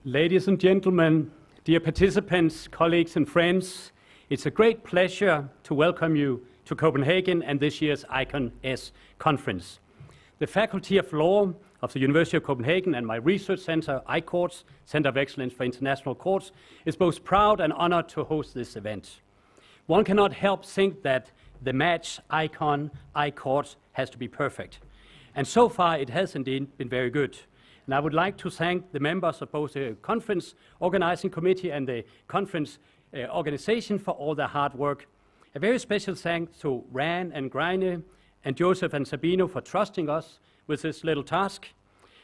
Ladies and gentlemen, dear participants, colleagues and friends, it's a great pleasure to welcome you to Copenhagen and this year's ICON-S conference. The Faculty of Law of the University of Copenhagen and my research center, iCourts, Center of Excellence for International Courts, is both proud and honored to host this event. One cannot help think that the match ICON, iCourts has to be perfect. And so far it has indeed been very good. And I would like to thank the members of both the conference organizing committee and the conference organization for all their hard work. A very special thanks to Ran and Greine and Joseph and Sabino for trusting us with this little task.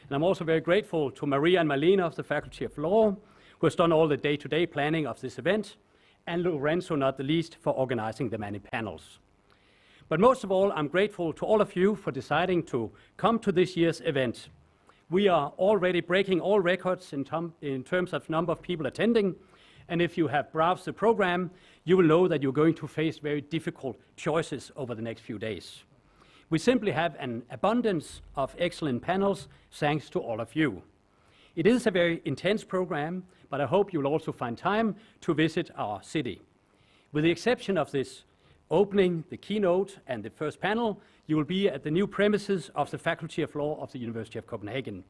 And I'm also very grateful to Maria and Marlene of the Faculty of Law, who has done all the day-to-day planning of this event, and Lorenzo, not the least, for organizing the many panels. But most of all, I'm grateful to all of you for deciding to come to this year's event. We are already breaking all records in terms of number of people attending, and if you have browsed the program, you will know that you're going to face very difficult choices over the next few days. We simply have an abundance of excellent panels thanks to all of you. It is a very intense program, but I hope you'll also find time to visit our city. With the exception of this opening, the keynote, and the first panel, you will be at the new premises of the Faculty of Law of the University of Copenhagen.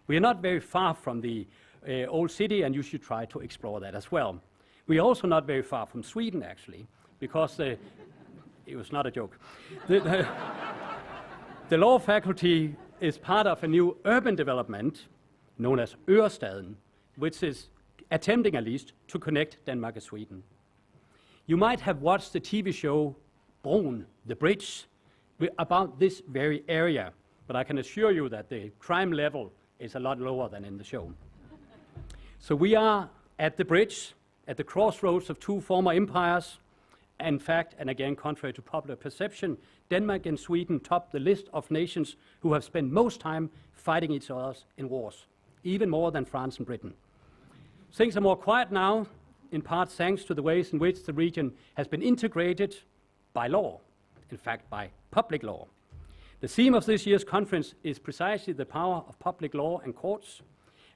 We are not very far from the old city, and you should try to explore that as well. We are also not very far from Sweden, actually, because it was not a joke. The law faculty is part of a new urban development known as Ørestaden, which is attempting at least to connect Denmark and Sweden. You might have watched the TV show Broen, the bridge, about this very area, but I can assure you that the crime level is a lot lower than in the show. So we are at the bridge, at the crossroads of two former empires. In fact, and again, contrary to popular perception, Denmark and Sweden top the list of nations who have spent most time fighting each other in wars, even more than France and Britain. Things are more quiet now, in part thanks to the ways in which the region has been integrated by law, in fact by public law. The theme of this year's conference is precisely the power of public law and courts,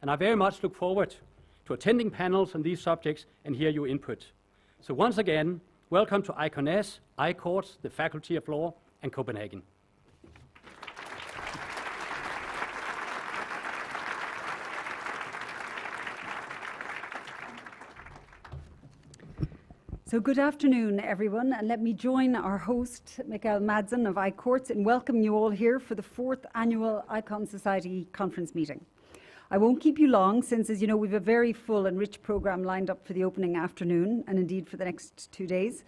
and I very much look forward to attending panels on these subjects and hear your input. So once again, welcome to ICON-S, iCourts, the Faculty of Law, and Copenhagen. So good afternoon, everyone, and let me join our host, Mikael Madsen of iCourts, in welcoming you all here for the 4th Annual ICON Society Conference Meeting. I won't keep you long, since, as you know, we have a very full and rich program lined up for the opening afternoon, and indeed for the next 2 days.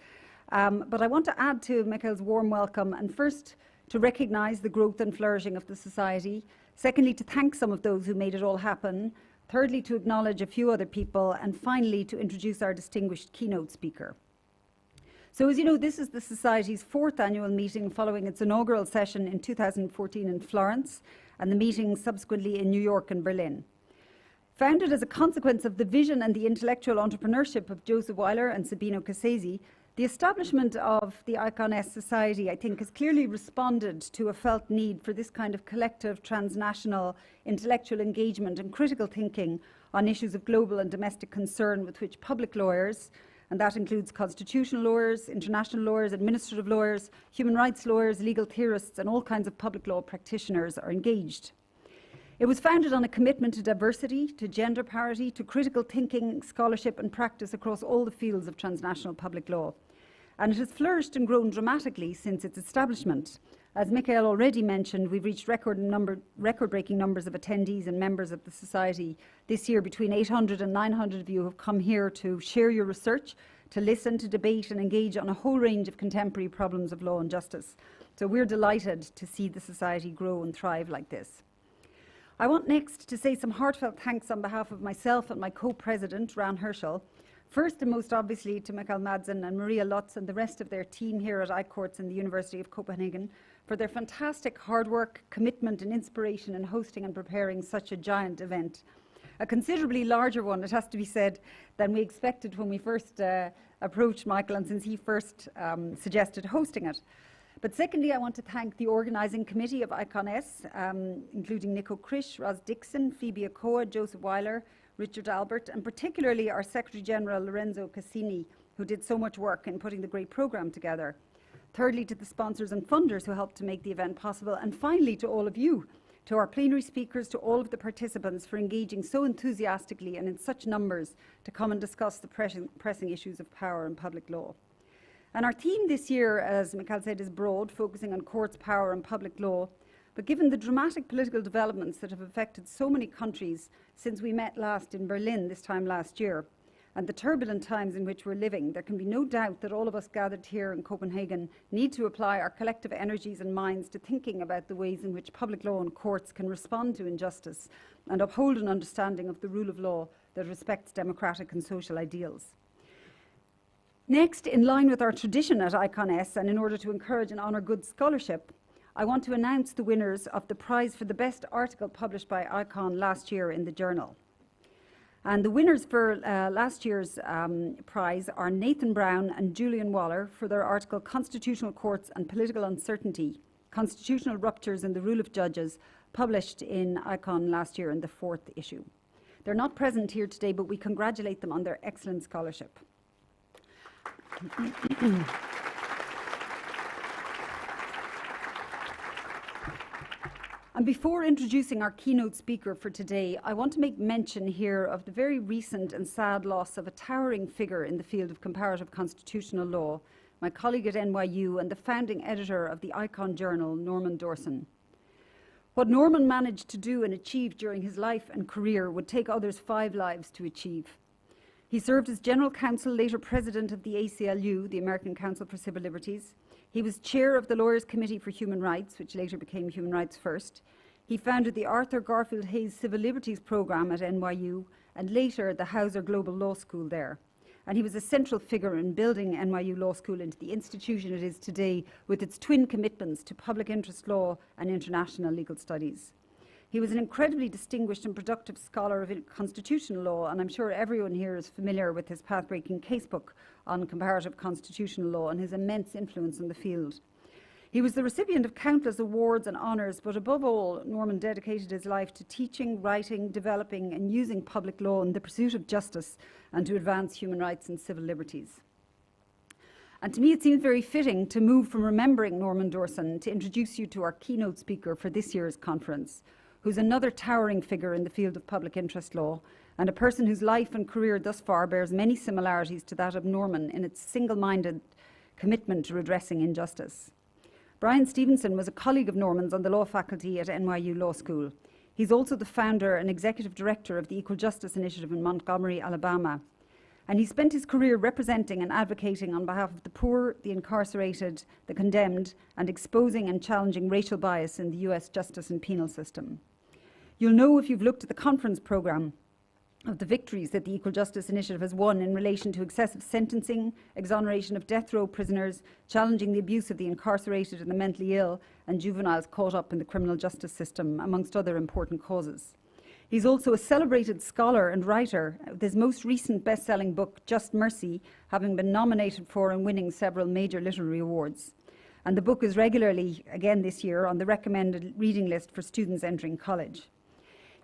But I want to add to Mikael's warm welcome, and first to recognise the growth and flourishing of the Society, secondly to thank some of those who made it all happen, thirdly to acknowledge a few other people, and finally to introduce our distinguished keynote speaker. So as you know, this is the Society's 4th annual meeting following its inaugural session in 2014 in Florence, and the meeting subsequently in New York and Berlin. Founded as a consequence of the vision and the intellectual entrepreneurship of Joseph Weiler and Sabino Cassesi, the establishment of the ICON-S Society, I think, has clearly responded to a felt need for this kind of collective, transnational, intellectual engagement and critical thinking on issues of global and domestic concern with which public lawyers, and that includes constitutional lawyers, international lawyers, administrative lawyers, human rights lawyers, legal theorists, and all kinds of public law practitioners are engaged. It was founded on a commitment to diversity, to gender parity, to critical thinking, scholarship and practice across all the fields of transnational public law. And it has flourished and grown dramatically since its establishment. As Mikael already mentioned, we've reached record-breaking numbers of attendees and members of the Society this year. Between 800 and 900 of you have come here to share your research, to listen, to debate and engage on a whole range of contemporary problems of law and justice. So we're delighted to see the Society grow and thrive like this. I want next to say some heartfelt thanks on behalf of myself and my co-president, Ran Herschel. First and most obviously to Mikael Madsen and Maria Lutz and the rest of their team here at iCourts in the University of Copenhagen for their fantastic hard work, commitment and inspiration in hosting and preparing such a giant event. A considerably larger one, it has to be said, than we expected when we first approached Michael and since he first suggested hosting it. But secondly, I want to thank the organising committee of ICON-S, including Nico Krish, Ros Dixon, Phoebe Okoa, Joseph Weiler, Richard Albert, and particularly our Secretary General Lorenzo Cassini, who did so much work in putting the great programme together. Thirdly, to the sponsors and funders who helped to make the event possible. And finally, to all of you, to our plenary speakers, to all of the participants for engaging so enthusiastically and in such numbers to come and discuss the pressing issues of power and public law. And our theme this year, as Mikhail said, is broad, focusing on courts, power and public law. But given the dramatic political developments that have affected so many countries since we met last in Berlin this time last year, and the turbulent times in which we're living, there can be no doubt that all of us gathered here in Copenhagen need to apply our collective energies and minds to thinking about the ways in which public law and courts can respond to injustice and uphold an understanding of the rule of law that respects democratic and social ideals. Next, in line with our tradition at ICON-S, and in order to encourage and honour good scholarship, I want to announce the winners of the prize for the best article published by ICON last year in the journal. And the winners for last year's prize are Nathan Brown and Julian Waller for their article Constitutional Courts and Political Uncertainty, Constitutional Ruptures in the Rule of Judges, published in ICON last year in the 4th issue. They're not present here today, but we congratulate them on their excellent scholarship. And before introducing our keynote speaker for today, I want to make mention here of the very recent and sad loss of a towering figure in the field of comparative constitutional law, my colleague at NYU and the founding editor of the ICON journal, Norman Dawson. What Norman managed to do and achieve during his life and career would take others 5 lives to achieve. He served as general counsel, later president of the ACLU, the American Council for Civil Liberties. He was chair of the Lawyers Committee for Human Rights, which later became Human Rights First. He founded the Arthur Garfield Hayes Civil Liberties Program at NYU and later the Hauser Global Law School there. And he was a central figure in building NYU Law School into the institution it is today with its twin commitments to public interest law and international legal studies. He was an incredibly distinguished and productive scholar of constitutional law, and I'm sure everyone here is familiar with his path-breaking casebook on comparative constitutional law and his immense influence in the field. He was the recipient of countless awards and honours, but above all, Norman dedicated his life to teaching, writing, developing and using public law in the pursuit of justice and to advance human rights and civil liberties. And to me it seems very fitting to move from remembering Norman Dawson to introduce you to our keynote speaker for this year's conference, who's another towering figure in the field of public interest law and a person whose life and career thus far bears many similarities to that of Norman in its single-minded commitment to redressing injustice. Bryan Stevenson was a colleague of Norman's on the law faculty at NYU Law School. He's also the founder and executive director of the Equal Justice Initiative in Montgomery, Alabama. And he spent his career representing and advocating on behalf of the poor, the incarcerated, the condemned, and exposing and challenging racial bias in the US justice and penal system. You'll know if you've looked at the conference programme of the victories that the Equal Justice Initiative has won in relation to excessive sentencing, exoneration of death row prisoners, challenging the abuse of the incarcerated and the mentally ill, and juveniles caught up in the criminal justice system, amongst other important causes. He's also a celebrated scholar and writer, with his most recent best-selling book, Just Mercy, having been nominated for and winning several major literary awards. And the book is regularly, again this year, on the recommended reading list for students entering college.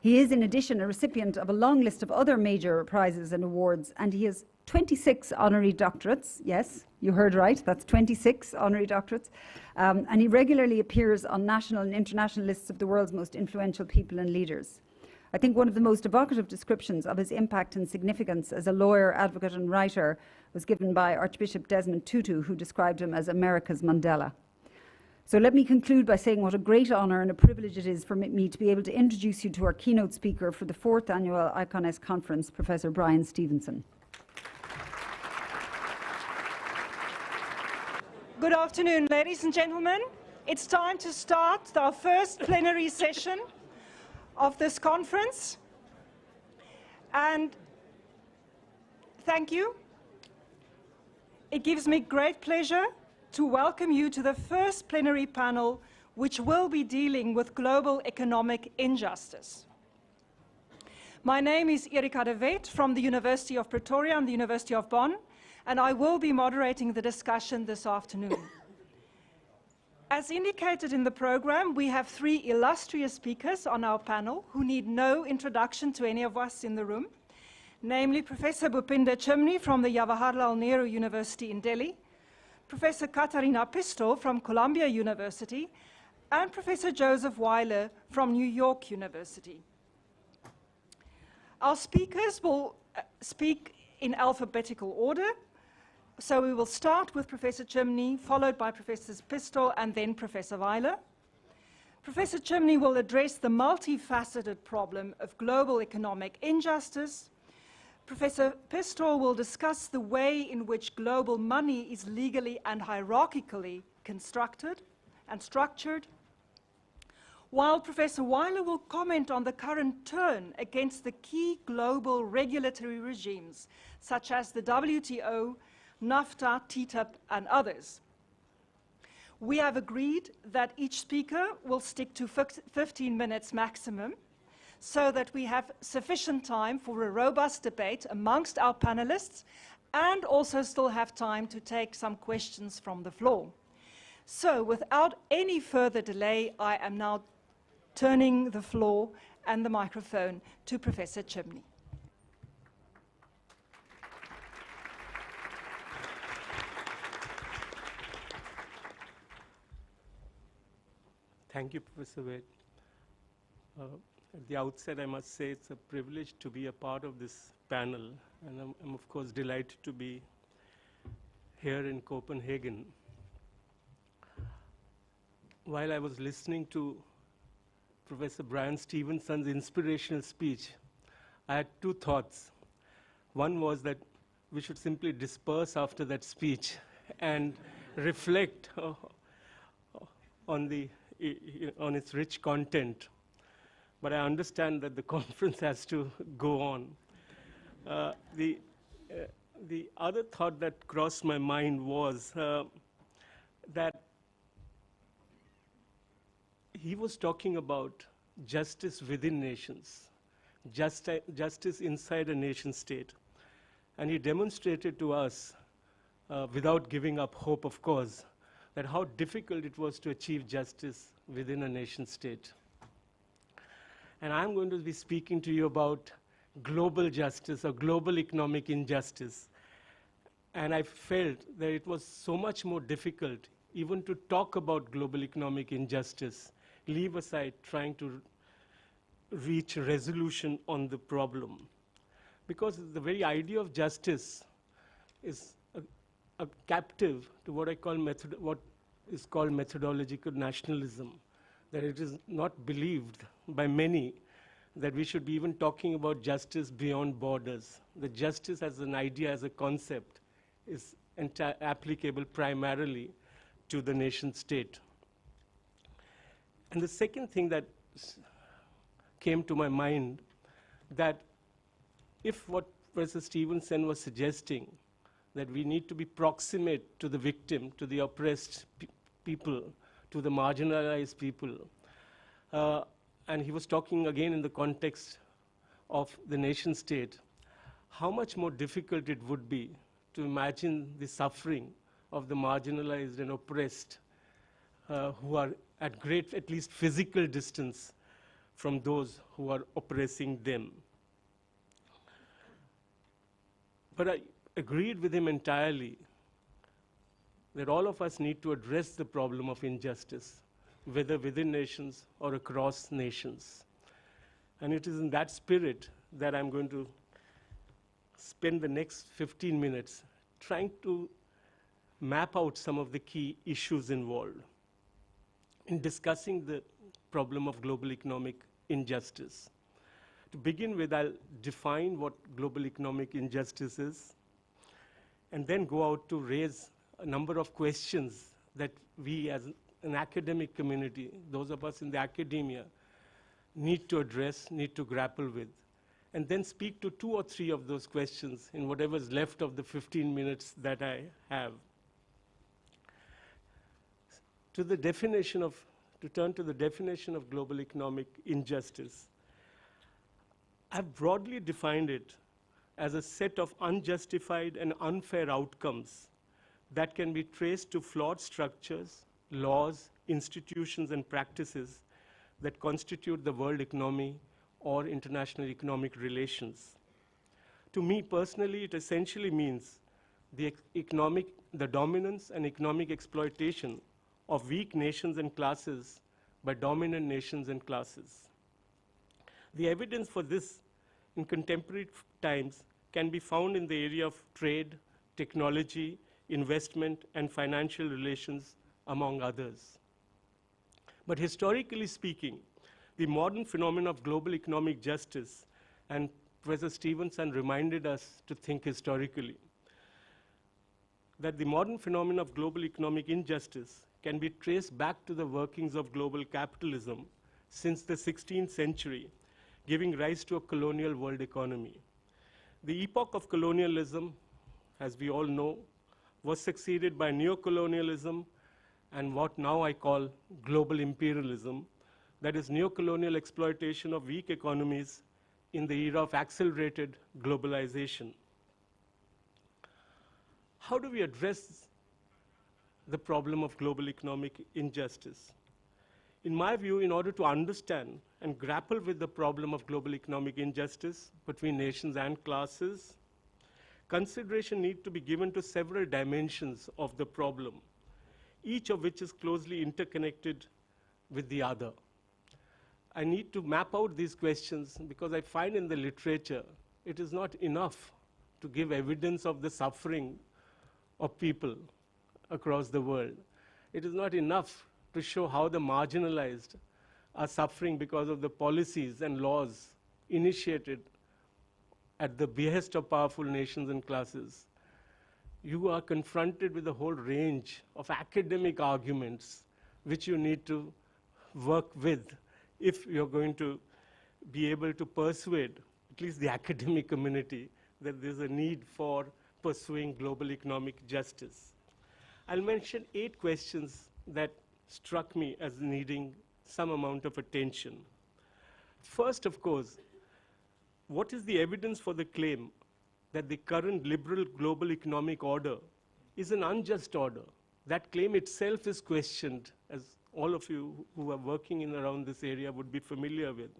He is, in addition, a recipient of a long list of other major prizes and awards, and he has 26 honorary doctorates. Yes, you heard right, that's 26 honorary doctorates. And he regularly appears on national and international lists of the world's most influential people and leaders. I think one of the most evocative descriptions of his impact and significance as a lawyer, advocate and writer was given by Archbishop Desmond Tutu, who described him as America's Mandela. So let me conclude by saying what a great honour and a privilege it is for me to be able to introduce you to our keynote speaker for the 4th annual ICON-S conference, Professor Bryan Stevenson. Good afternoon, ladies and gentlemen. It's time to start our first plenary session of this conference. And thank you. It gives me great pleasure to welcome you to the first plenary panel which will be dealing with global economic injustice. My name is Erika de Wet from the University of Pretoria and the University of Bonn, and I will be moderating the discussion this afternoon. As indicated in the program, we have three illustrious speakers on our panel who need no introduction to any of us in the room, namely Professor Bhupinder Chimni from the Jawaharlal Nehru University in Delhi, Professor Katarina Pistol from Columbia University, and Professor Joseph Weiler from New York University. Our speakers will speak in alphabetical order. So we will start with Professor Chimni, followed by Professor Pistol, and then Professor Weiler. Professor Chimni will address the multifaceted problem of global economic injustice. Professor Pistol will discuss the way in which global money is legally and hierarchically constructed and structured, while Professor Weiler will comment on the current turn against the key global regulatory regimes, such as the WTO, NAFTA, TTIP, and others. We have agreed that each speaker will stick to 15 minutes maximum, so that we have sufficient time for a robust debate amongst our panelists, and also still have time to take some questions from the floor. So without any further delay, I am now turning the floor and the microphone to Professor Chimni. Thank you, Professor Wade. At the outset, I must say it's a privilege to be a part of this panel, and I'm of course delighted to be here in Copenhagen. While I was listening to Professor Bryan Stevenson's inspirational speech, I had two thoughts. One was that we should simply disperse after that speech and reflect on its rich content. But I understand that the conference has to go on. The other thought that crossed my mind was that he was talking about justice within nations, justice inside a nation state. And he demonstrated to us, without giving up hope, of course, that how difficult it was to achieve justice within a nation state. And I'm going to be speaking to you about global justice or global economic injustice. And I felt that it was so much more difficult even to talk about global economic injustice, leave aside trying to reach a resolution on the problem. Because the very idea of justice is a captive to what I call what is called methodological nationalism, that it is not believed by many that we should be even talking about justice beyond borders. The justice as an idea, as a concept, is applicable primarily to the nation state. And the second thing that came to my mind, that if what Professor Stevenson was suggesting, that we need to be proximate to the victim, to the oppressed people, to the marginalized people, and he was talking again in the context of the nation state, how much more difficult it would be to imagine the suffering of the marginalized and oppressed who are at great, at least physical distance from those who are oppressing them. But I agreed with him entirely that all of us need to address the problem of injustice, whether within nations or across nations. And it is in that spirit that I'm going to spend the next 15 minutes trying to map out some of the key issues involved in discussing the problem of global economic injustice. To begin with, I'll define what global economic injustice is, and then go out to raise a number of questions that we as an academic community, those of us in the academia, need to address, need to grapple with, and then speak to 2 or 3 of those questions in whatever's left of the 15 minutes that I have. To turn to the definition of global economic injustice, I've broadly defined it as a set of unjustified and unfair outcomes that can be traced to flawed structures, laws, institutions, and practices that constitute the world economy or international economic relations. To me personally, it essentially means the dominance and economic exploitation of weak nations and classes by dominant nations and classes. The evidence for this in contemporary times can be found in the area of trade, technology, investment, and financial relations, among others. But historically speaking, the modern phenomenon of global economic justice, and Professor Stevenson reminded us to think historically, that the modern phenomenon of global economic injustice can be traced back to the workings of global capitalism since the 16th century, giving rise to a colonial world economy. The epoch of colonialism, as we all know, was succeeded by neocolonialism and what now I call global imperialism, that is neocolonial exploitation of weak economies in the era of accelerated globalization. How do we address the problem of global economic injustice? In my view, in order to understand and grapple with the problem of global economic injustice between nations and classes, consideration needs to be given to several dimensions of the problem, each of which is closely interconnected with the other. I need to map out these questions because I find in the literature it is not enough to give evidence of the suffering of people across the world. It is not enough to show how the marginalized are suffering because of the policies and laws initiated at the behest of powerful nations and classes. You are confronted with a whole range of academic arguments which you need to work with if you're going to be able to persuade at least the academic community that there's a need for pursuing global economic justice. I'll mention 8 questions that struck me as needing some amount of attention. First, of course, what is the evidence for the claim that the current liberal global economic order is an unjust order? That claim itself is questioned, as all of you who are working in around this area would be familiar with.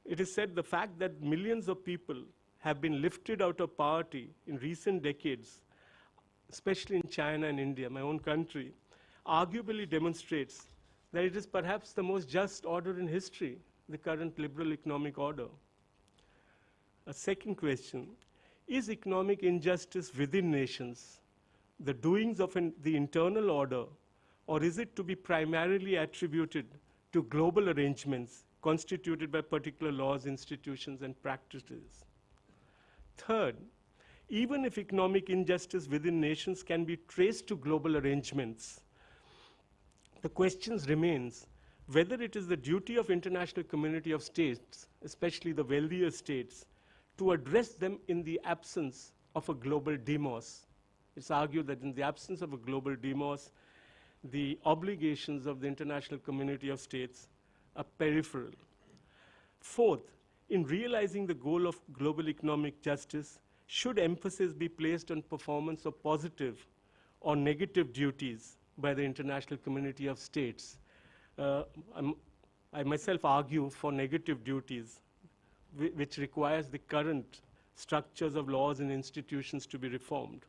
It is said the fact that millions of people have been lifted out of poverty in recent decades, especially in China and India, my own country, arguably demonstrates that it is perhaps the most just order in history, the current liberal economic order. A second question, is economic injustice within nations the doings of the internal order, or is it to be primarily attributed to global arrangements constituted by particular laws, institutions, and practices? Third, even if economic injustice within nations can be traced to global arrangements, the question remains whether it is the duty of international community of states, especially the wealthier states, to address them in the absence of a global demos. It's argued that in the absence of a global demos, the obligations of the international community of states are peripheral. Fourth, in realizing the goal of global economic justice, should emphasis be placed on performance of positive or negative duties by the international community of states? I myself argue for negative duties, which requires the current structures of laws and institutions to be reformed.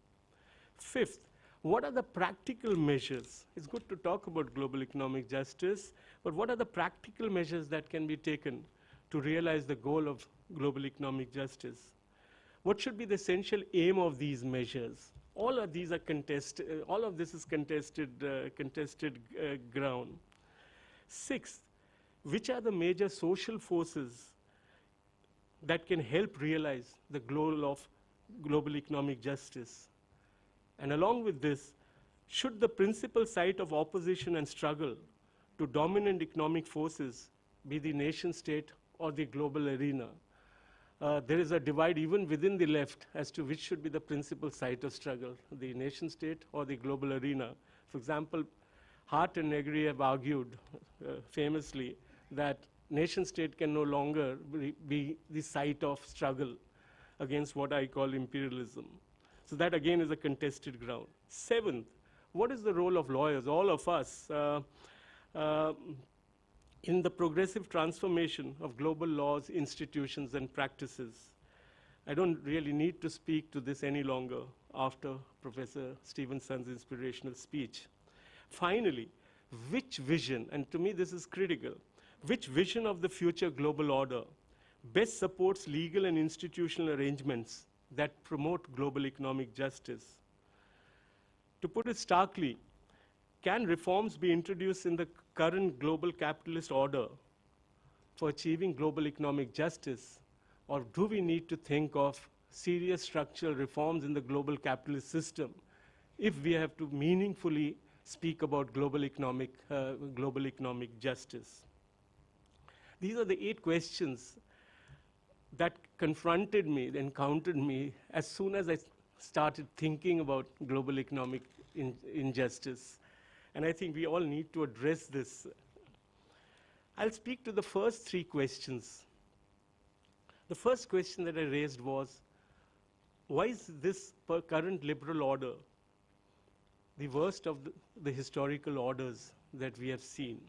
Fifth, what are the practical measures? It's good to talk about global economic justice, but what are the practical measures that can be taken to realize the goal of global economic justice? What should be the essential aim of these measures? All of these are contested. All of this is contested ground. Sixth, which are the major social forces that can help realize the goal of global economic justice? And along with this, should the principal site of opposition and struggle to dominant economic forces be the nation state or the global arena? There is a divide even within the left as to which should be the principal site of struggle, the nation state or the global arena. For example, Hart and Negri have argued famously that nation state can no longer be the site of struggle against what I call imperialism. So that again is a contested ground. Seventh, what is the role of lawyers, all of us, in the progressive transformation of global laws, institutions, and practices? I don't really need to speak to this any longer after Professor Stevenson's inspirational speech. Finally, which vision, and to me this is critical, which vision of the future global order best supports legal and institutional arrangements that promote global economic justice? To put it starkly, can reforms be introduced in the current global capitalist order for achieving global economic justice, or do we need to think of serious structural reforms in the global capitalist system if we have to meaningfully speak about global economic justice? These are the 8 questions that confronted me, encountered me, as soon as I started thinking about global economic injustice. And I think we all need to address this. I'll speak to the first 3 questions. The first question that I raised was, why is this current liberal order the worst of the historical orders that we have seen?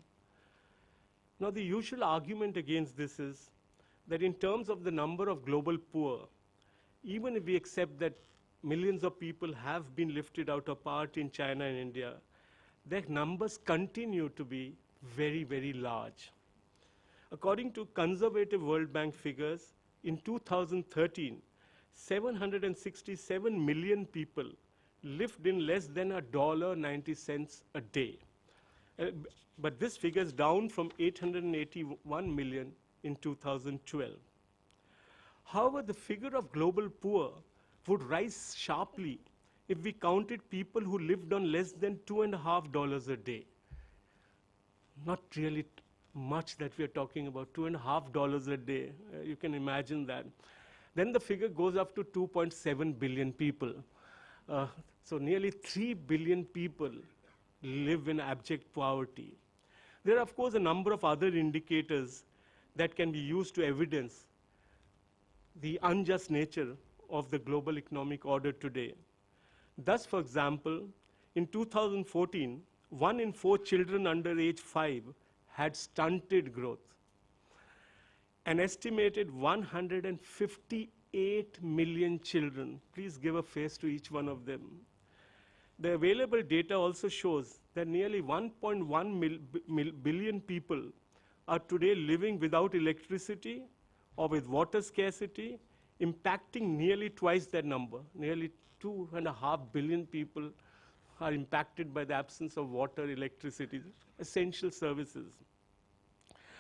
Now, the usual argument against this is that in terms of the number of global poor, even if we accept that millions of people have been lifted out of poverty in China and India, their numbers continue to be very, very large. According to conservative World Bank figures, in 2013, 767 million people lived in less than $1.90 a day. But this figure is down from 881 million in 2012. However, the figure of global poor would rise sharply if we counted people who lived on less than $2.50 a day. Not really much that we are talking about, $2.50 a day. You can imagine that. Then the figure goes up to 2.7 billion people. So nearly 3 billion people live in abject poverty. There are, of course, a number of other indicators that can be used to evidence the unjust nature of the global economic order today. Thus, for example, in 2014, 1 in 4 children under age 5 had stunted growth. An estimated 158 million children, please give a face to each one of them. The available data also shows that nearly 1.1 billion people are today living without electricity or with water scarcity, impacting nearly twice that number. Nearly 2.5 billion people are impacted by the absence of water, electricity, essential services.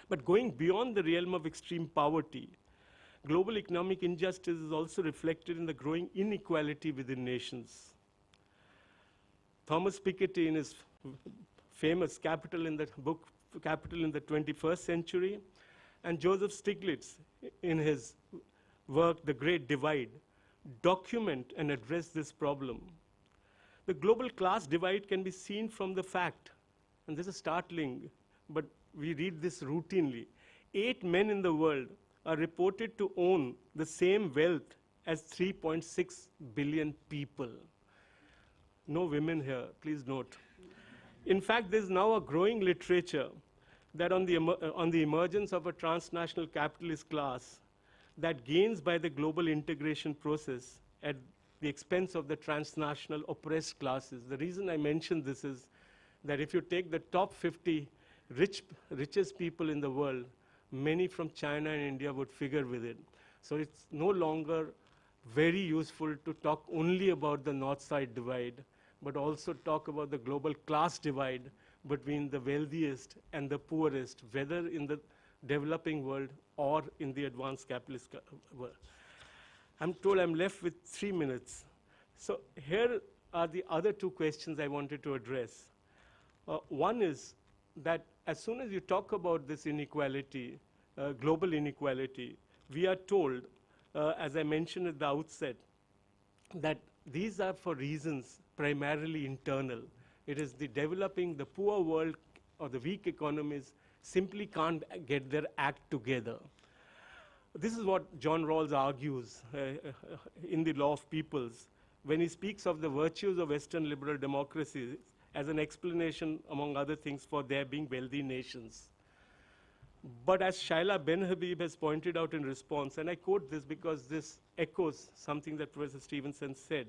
But going beyond the realm of extreme poverty, global economic injustice is also reflected in the growing inequality within nations. Thomas Piketty, in his famous Capital in the book, Capital in the 21st Century, and Joseph Stiglitz, in his work, The Great Divide, document and address this problem. The global class divide can be seen from the fact, and this is startling, but we read this routinely, 8 men in the world are reported to own the same wealth as 3.6 billion people. No women here, please note. In fact, there's now a growing literature that on the emergence of a transnational capitalist class that gains by the global integration process at the expense of the transnational oppressed classes. The reason I mention this is that if you take the top 50 richest people in the world, many from China and India would figure with it. So it's no longer very useful to talk only about the north-side divide, but also talk about the global class divide between the wealthiest and the poorest, whether in the developing world or in the advanced capitalist world. I'm told I'm left with 3 minutes. So here are the other 2 questions I wanted to address. One is that as soon as you talk about this inequality, global inequality, we are told, as I mentioned at the outset, that these are for reasons primarily internal. It is the developing, the poor world or the weak economies simply can't get their act together. This is what John Rawls argues in The Law of Peoples when he speaks of the virtues of Western liberal democracies as an explanation, among other things, for there being wealthy nations. But as Shaila Ben-Habib has pointed out in response, and I quote this because this echoes something that Professor Stevenson said,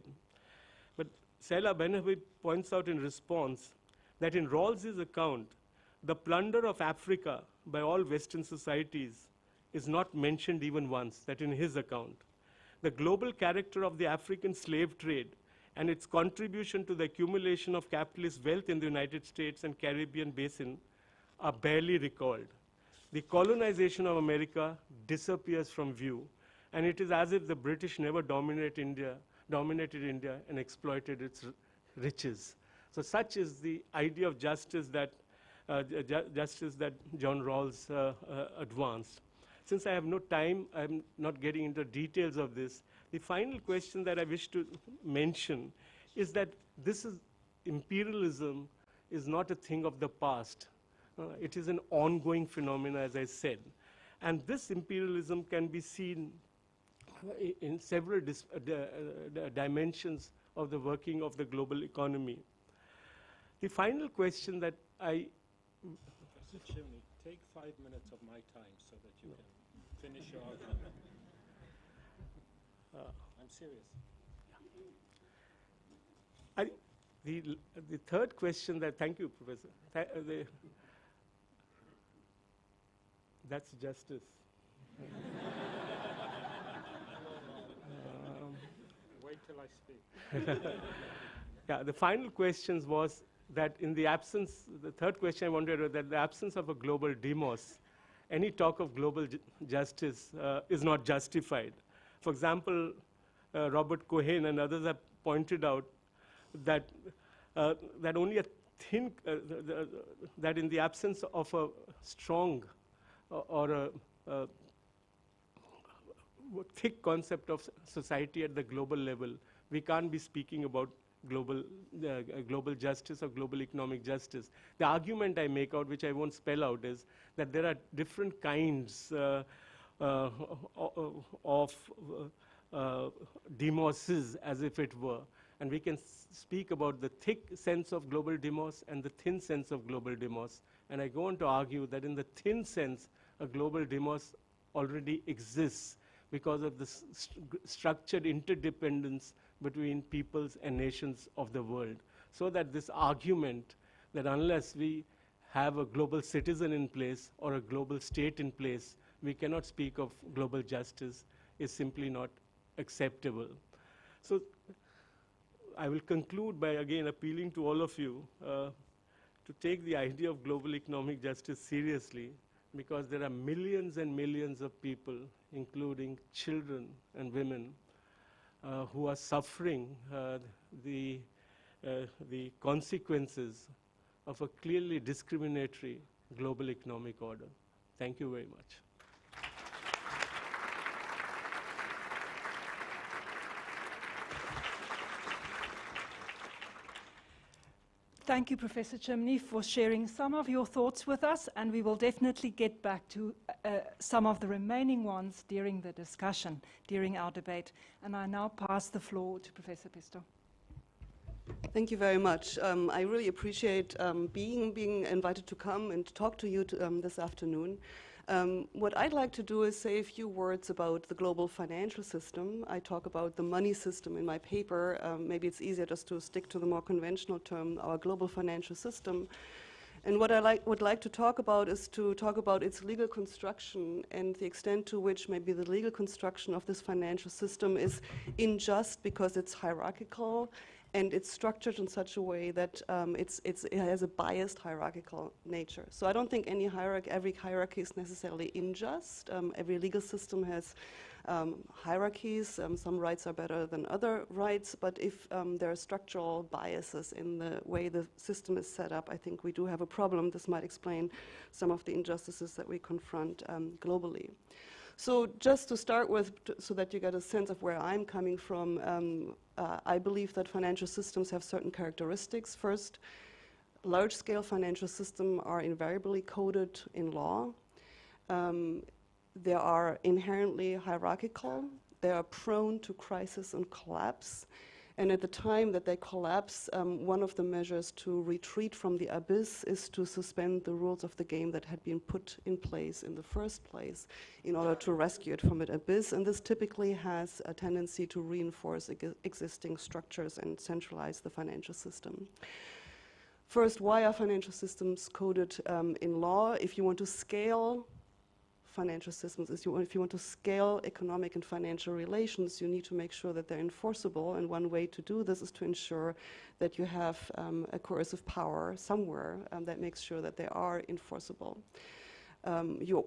but Shaila Ben-Habib points out in response that in Rawls's account, the plunder of Africa by all Western societies is not mentioned even once, that in his account. The global character of the African slave trade and its contribution to the accumulation of capitalist wealth in the United States and Caribbean basin are barely recalled. The colonization of America disappears from view, and it is as if the British never dominated India and exploited its riches. So such is the idea of justice that John Rawls advanced. Since I have no time, I'm not getting into details of this. The final question that I wish to mention is that imperialism is not a thing of the past. It is an ongoing phenomenon, as I said. And this imperialism can be seen in several dimensions of the working of the global economy. The final question that Professor Chimney, take 5 minutes of my time so that you can finish your argument. I'm serious. The third question that, thank you, Professor. That's justice. Wait till I speak. Yeah, the final questions was that in the absence, the third question I wanted was that the absence of a global demos, any talk of global justice is not justified. For example, Robert Cohen and others have pointed out that that only a thin, that in the absence of a strong or a thick concept of society at the global level, we can't be speaking about global justice or global economic justice. The argument I make out, which I won't spell out, is that there are different kinds of demoses, as if it were. And we can speak about the thick sense of global demos and the thin sense of global demos. And I go on to argue that in the thin sense, a global demos already exists because of the structured interdependence between peoples and nations of the world. So that this argument that unless we have a global citizen in place or a global state in place, we cannot speak of global justice is simply not acceptable. So I will conclude by again appealing to all of you to take the idea of global economic justice seriously, because there are millions and millions of people, including children and women, who are suffering the consequences of a clearly discriminatory global economic order. Thank you very much. Thank you, Professor Chimney, for sharing some of your thoughts with us, and we will definitely get back to some of the remaining ones during the discussion, during our debate. And I now pass the floor to Professor Pisto. Thank you very much. I really appreciate being invited to come and talk to you this afternoon. What I'd like to do is say a few words about the global financial system. I talk about the money system in my paper. Maybe it's easier just to stick to the more conventional term, our global financial system. And what I would like to talk about is to talk about its legal construction and the extent to which maybe the legal construction of this financial system is unjust because it's hierarchical and it's structured in such a way that it has a biased hierarchical nature. So I don't think every hierarchy is necessarily unjust. Every legal system has hierarchies. Some rights are better than other rights, but if there are structural biases in the way the system is set up, I think we do have a problem. This might explain some of the injustices that we confront globally. So just to start with, so that you get a sense of where I'm coming from, I believe that financial systems have certain characteristics. First, large-scale financial systems are invariably coded in law. They are inherently hierarchical. They are prone to crisis and collapse. And at the time that they collapse, one of the measures to retreat from the abyss is to suspend the rules of the game that had been put in place in the first place in order to rescue it from an abyss. And this typically has a tendency to reinforce existing structures and centralize the financial system. First, why are financial systems coded in law? If you want to scale financial systems, if you want to scale economic and financial relations, you need to make sure that they're enforceable. And one way to do this is to ensure that you have a coercive power somewhere that makes sure that they are enforceable.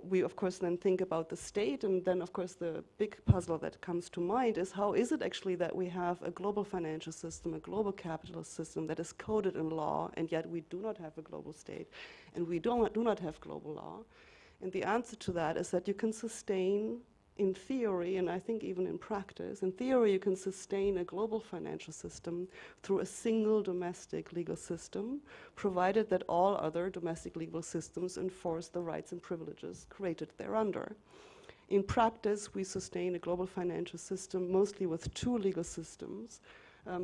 We, of course, then think about the state, and then, of course, the big puzzle that comes to mind is how is it actually that we have a global financial system, a global capitalist system that is coded in law, and yet we do not have a global state, and we do not have global law? And the answer to that is that you can sustain, in theory, and I think even in practice, in theory you can sustain a global financial system through a single domestic legal system, provided that all other domestic legal systems enforce the rights and privileges created thereunder. In practice, we sustain a global financial system mostly with two legal systems,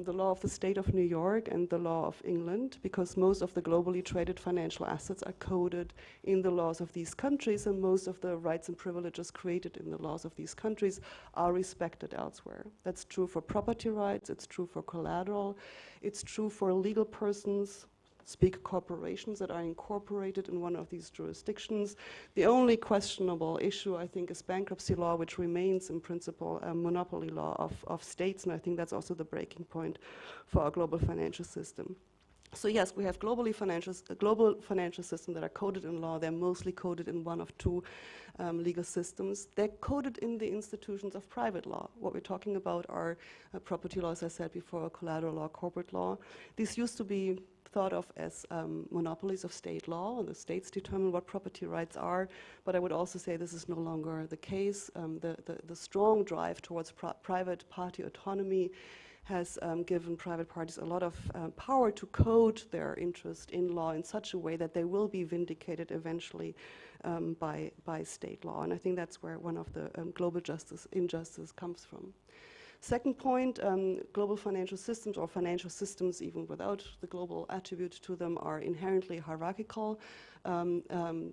the law of the state of New York and the law of England, because most of the globally traded financial assets are coded in the laws of these countries, and most of the rights and privileges created in the laws of these countries are respected elsewhere. That's true for property rights, it's true for collateral, it's true for legal persons, speak corporations that are incorporated in one of these jurisdictions. The only questionable issue, I think, is bankruptcy law, which remains in principle a monopoly law of states, and I think that's also the breaking point for our global financial system. So yes, we have global financial systems that are coded in law. They're mostly coded in one of two legal systems. They're coded in the institutions of private law. What we're talking about are property law, as I said before, collateral law, corporate law. These used to be thought of as monopolies of state law, and the states determine what property rights are, but I would also say this is no longer the case. The strong drive towards private party autonomy has given private parties a lot of power to code their interest in law in such a way that they will be vindicated eventually by state law, and I think that's where one of the global injustice comes from. Second point, global financial systems, or financial systems even without the global attribute to them, are inherently hierarchical.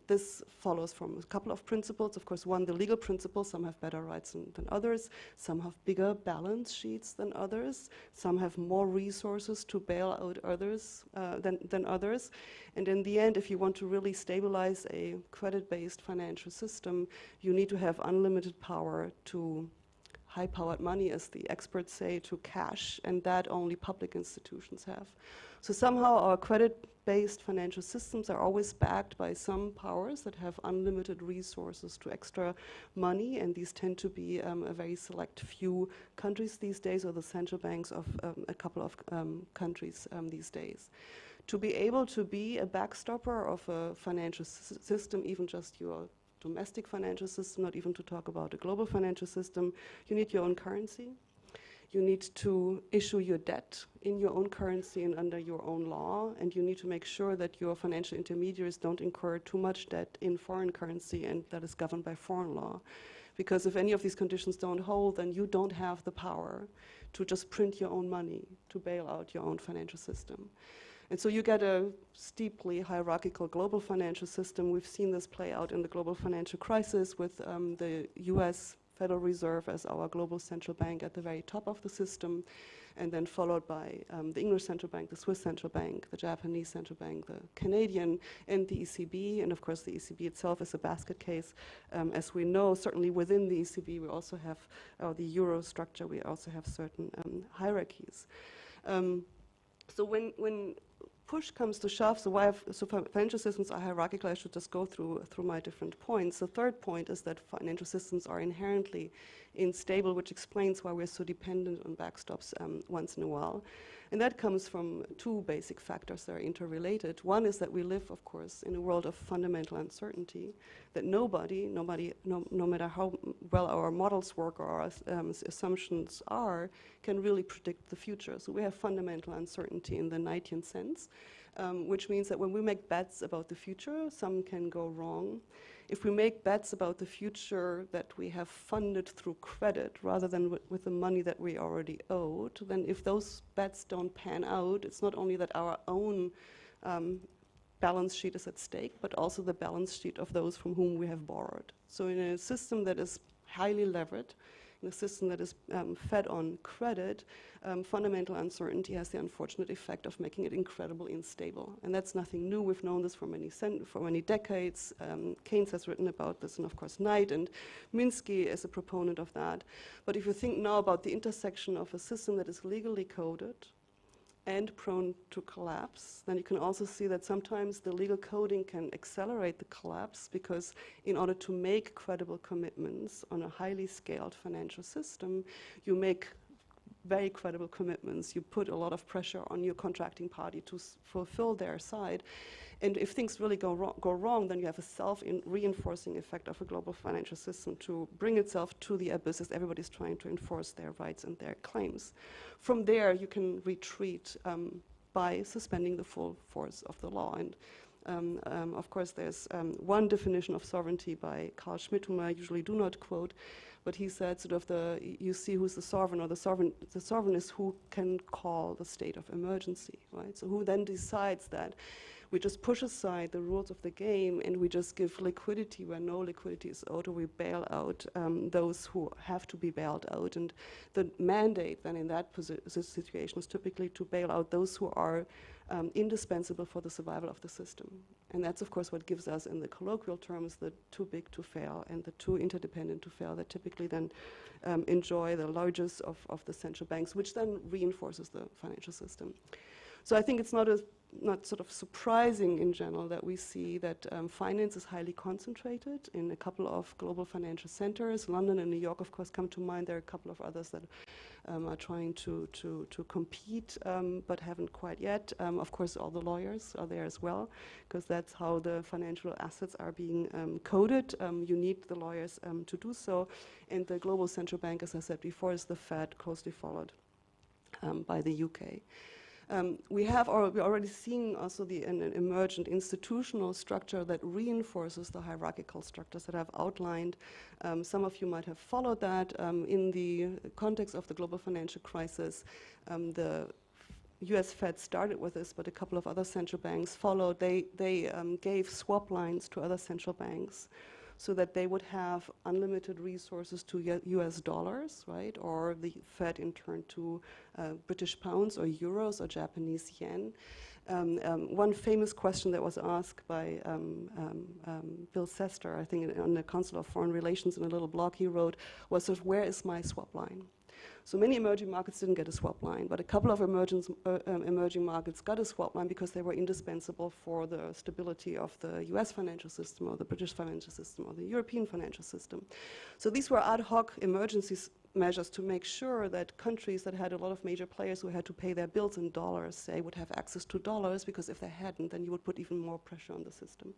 This follows from a couple of principles. Of course, one, the legal principle. Some have better rights than others. Some have bigger balance sheets than others. Some have more resources to bail out others than others. And in the end, if you want to really stabilize a credit-based financial system, you need to have unlimited power to high-powered money, as the experts say, to cash, and that only public institutions have. So somehow our credit-based financial systems are always backed by some powers that have unlimited resources to extra money, and these tend to be a very select few countries these days, or the central banks of a couple of countries these days. To be able to be a backstopper of a financial system, even just your domestic financial system, not even to talk about a global financial system, you need your own currency. You need to issue your debt in your own currency and under your own law, and you need to make sure that your financial intermediaries don't incur too much debt in foreign currency and that is governed by foreign law. Because if any of these conditions don't hold, then you don't have the power to just print your own money to bail out your own financial system. And so you get a steeply hierarchical global financial system. We've seen this play out in the global financial crisis with the US Federal Reserve as our global central bank at the very top of the system, and then followed by the English central bank, the Swiss central bank, the Japanese central bank, the Canadian, and the ECB. And of course, the ECB itself is a basket case. As we know, certainly within the ECB, we also have the euro structure. We also have certain hierarchies. So when push comes to shove, so financial systems are hierarchical, I should just go through my different points. The third point is that financial systems are inherently unstable, which explains why we're so dependent on backstops once in a while. And that comes from two basic factors that are interrelated. One is that we live, of course, in a world of fundamental uncertainty, that nobody, no matter how well our models work or our assumptions are, can really predict the future. So we have fundamental uncertainty in the Knightian sense, which means that when we make bets about the future, some can go wrong. if we make bets about the future that we have funded through credit rather than with the money that we already owed, then if those bets don't pan out, it's not only that our own balance sheet is at stake, but also the balance sheet of those from whom we have borrowed. So in a system that is highly levered, in a system that is fed on credit, fundamental uncertainty has the unfortunate effect of making it incredibly unstable. And that's nothing new. We've known this for many decades. Keynes has written about this, and of course Knight and Minsky is a proponent of that. But if you think now about the intersection of a system that is legally coded and prone to collapse, then you can also see that sometimes the legal coding can accelerate the collapse, because in order to make credible commitments on a highly scaled financial system, you make very credible commitments. You put a lot of pressure on your contracting party to fulfill their side. And if things really go wrong, then you have a self-reinforcing effect of a global financial system to bring itself to the abyss as everybody's trying to enforce their rights and their claims. From there, you can retreat by suspending the full force of the law. And of course, there's one definition of sovereignty by Carl Schmitt, whom I usually do not quote, but he said sort of you see who's the sovereign, or the sovereign is who can call the state of emergency, right? So who then decides that we just push aside the rules of the game and we just give liquidity where no liquidity is owed, or we bail out those who have to be bailed out. And the mandate then in that situation is typically to bail out those who are indispensable for the survival of the system. And that's, of course, what gives us, in the colloquial terms, the too big to fail and the too interdependent to fail, that typically then enjoy the largest of the central banks, which then reinforces the financial system. So I think it's not sort of surprising in general that we see that finance is highly concentrated in a couple of global financial centers. London and New York, of course, come to mind. There are a couple of others that are trying to compete, but haven't quite yet. Of course, all the lawyers are there as well, because that's how the financial assets are being coded. You need the lawyers to do so. And the global central bank, as I said before, is the Fed, closely followed by the UK. We're already seeing also an emergent institutional structure that reinforces the hierarchical structures that I've outlined. Some of you might have followed that. In the context of the global financial crisis, the US Fed started with this, but a couple of other central banks followed. They gave swap lines to other central banks so that they would have unlimited resources to US dollars, right? Or the Fed in turn to British pounds or euros or Japanese yen. One famous question that was asked by Bill Sester, I think on the Council of Foreign Relations, in a little blog he wrote, was sort of, where is my swap line? So many emerging markets didn't get a swap line, but a couple of emerging markets got a swap line because they were indispensable for the stability of the US financial system or the British financial system or the European financial system. So these were ad hoc emergency measures to make sure that countries that had a lot of major players who had to pay their bills in dollars, say, would have access to dollars, because if they hadn't, then you would put even more pressure on the system.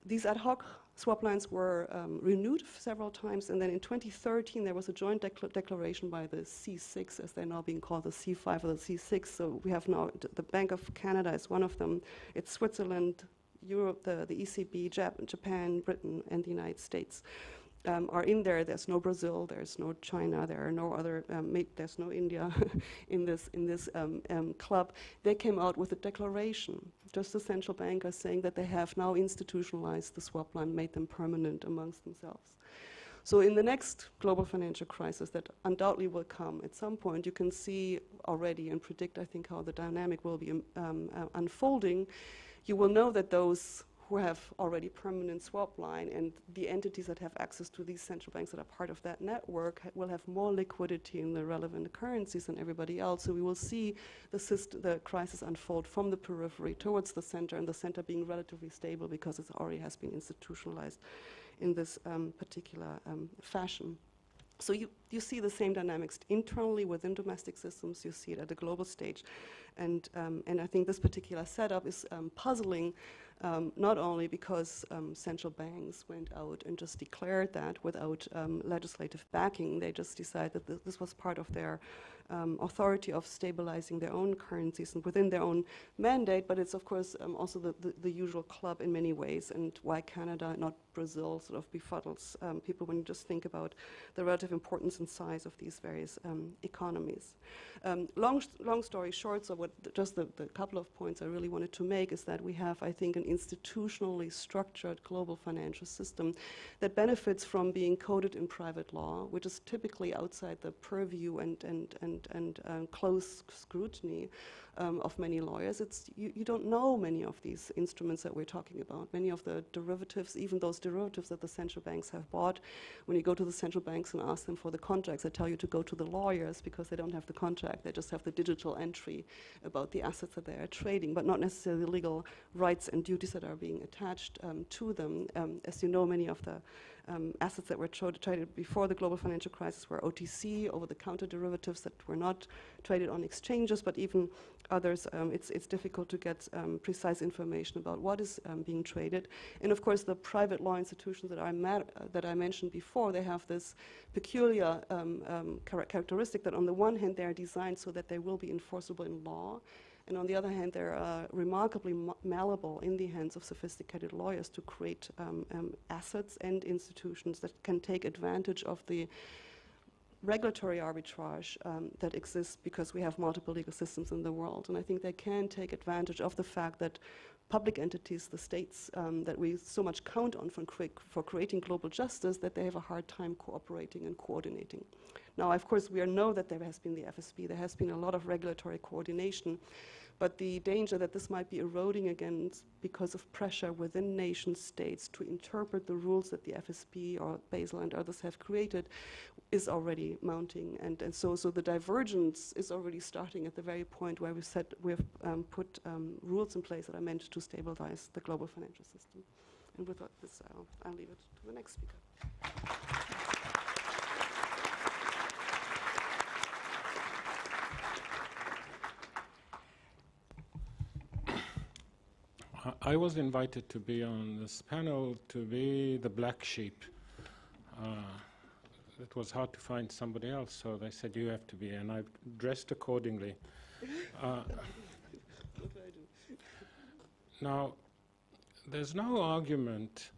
These ad hoc swap lines were renewed several times, and then in 2013 there was a joint declaration by the C6, as they're now being called, the C5 or the C6. So we have now the Bank of Canada is one of them. It's Switzerland, Europe, the ECB, Japan, Britain, and the United States. Are in there. There's no Brazil, there's no China, there are no other, there's no India in this club. They came out with a declaration, just the central bankers, saying that they have now institutionalized the swap line, made them permanent amongst themselves. So in the next global financial crisis that undoubtedly will come at some point, you can see already and predict, I think, how the dynamic will be unfolding. You will know that those who have already permanent swap line and the entities that have access to these central banks that are part of that network will have more liquidity in the relevant currencies than everybody else. So we will see the crisis unfold from the periphery towards the center, and the center being relatively stable because it already has been institutionalized in this particular fashion. So You see the same dynamics internally within domestic systems. You see it at the global stage. And I think this particular setup is puzzling, not only because central banks went out and just declared that without legislative backing. They just decided that this was part of their authority of stabilizing their own currencies and within their own mandate, but it's of course also the usual club in many ways, and why Canada, not Brazil, sort of befuddles people when you just think about the relative importance and size of these various economies. Long story short, so just the couple of points I really wanted to make is that we have, I think, an institutionally structured global financial system that benefits from being coded in private law, which is typically outside the purview and close scrutiny of many lawyers. You don't know many of these instruments that we're talking about. Many of the derivatives, even those derivatives that the central banks have bought, when you go to the central banks and ask them for the contracts, they tell you to go to the lawyers because they don't have the contract. They just have the digital entry about the assets that they are trading, but not necessarily the legal rights and duties that are being attached to them. As you know, many of the assets that were traded before the global financial crisis were OTC, over-the-counter derivatives that were not traded on exchanges, but even others, it's difficult to get precise information about what is being traded. And of course, the private law institutions that I mentioned before, they have this peculiar characteristic that on the one hand, they are designed so that they will be enforceable in law, and on the other hand, they're remarkably malleable in the hands of sophisticated lawyers to create assets and institutions that can take advantage of the regulatory arbitrage that exists because we have multiple legal systems in the world. And I think they can take advantage of the fact that public entities, the states that we so much count on for creating global justice, that they have a hard time cooperating and coordinating. Now, of course, we know that there has been the FSB, there has been a lot of regulatory coordination, but the danger that this might be eroding again because of pressure within nation states to interpret the rules that the FSB or Basel and others have created is already mounting. And so the divergence is already starting at the very point where we've put rules in place that are meant to stabilize the global financial system. And with this, I'll leave it to the next speaker. I was invited to be on this panel to be the black sheep. It was hard to find somebody else, so they said, you have to be, and I've dressed accordingly. Now, there's no argument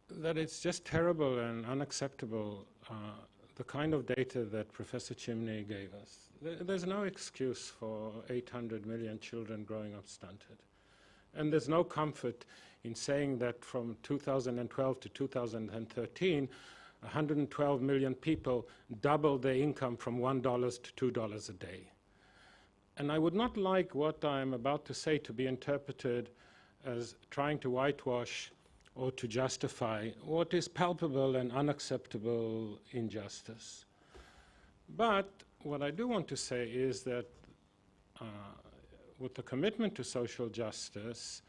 that it's just terrible and unacceptable, the kind of data that Professor Chimney gave us. There's no excuse for 800 million children growing up stunted. And there's no comfort in saying that from 2012 to 2013, 112 million people doubled their income from $1 to $2 a day. And I would not like what I'm about to say to be interpreted as trying to whitewash or to justify what is palpable and unacceptable injustice. But what I do want to say is that with the commitment to social justice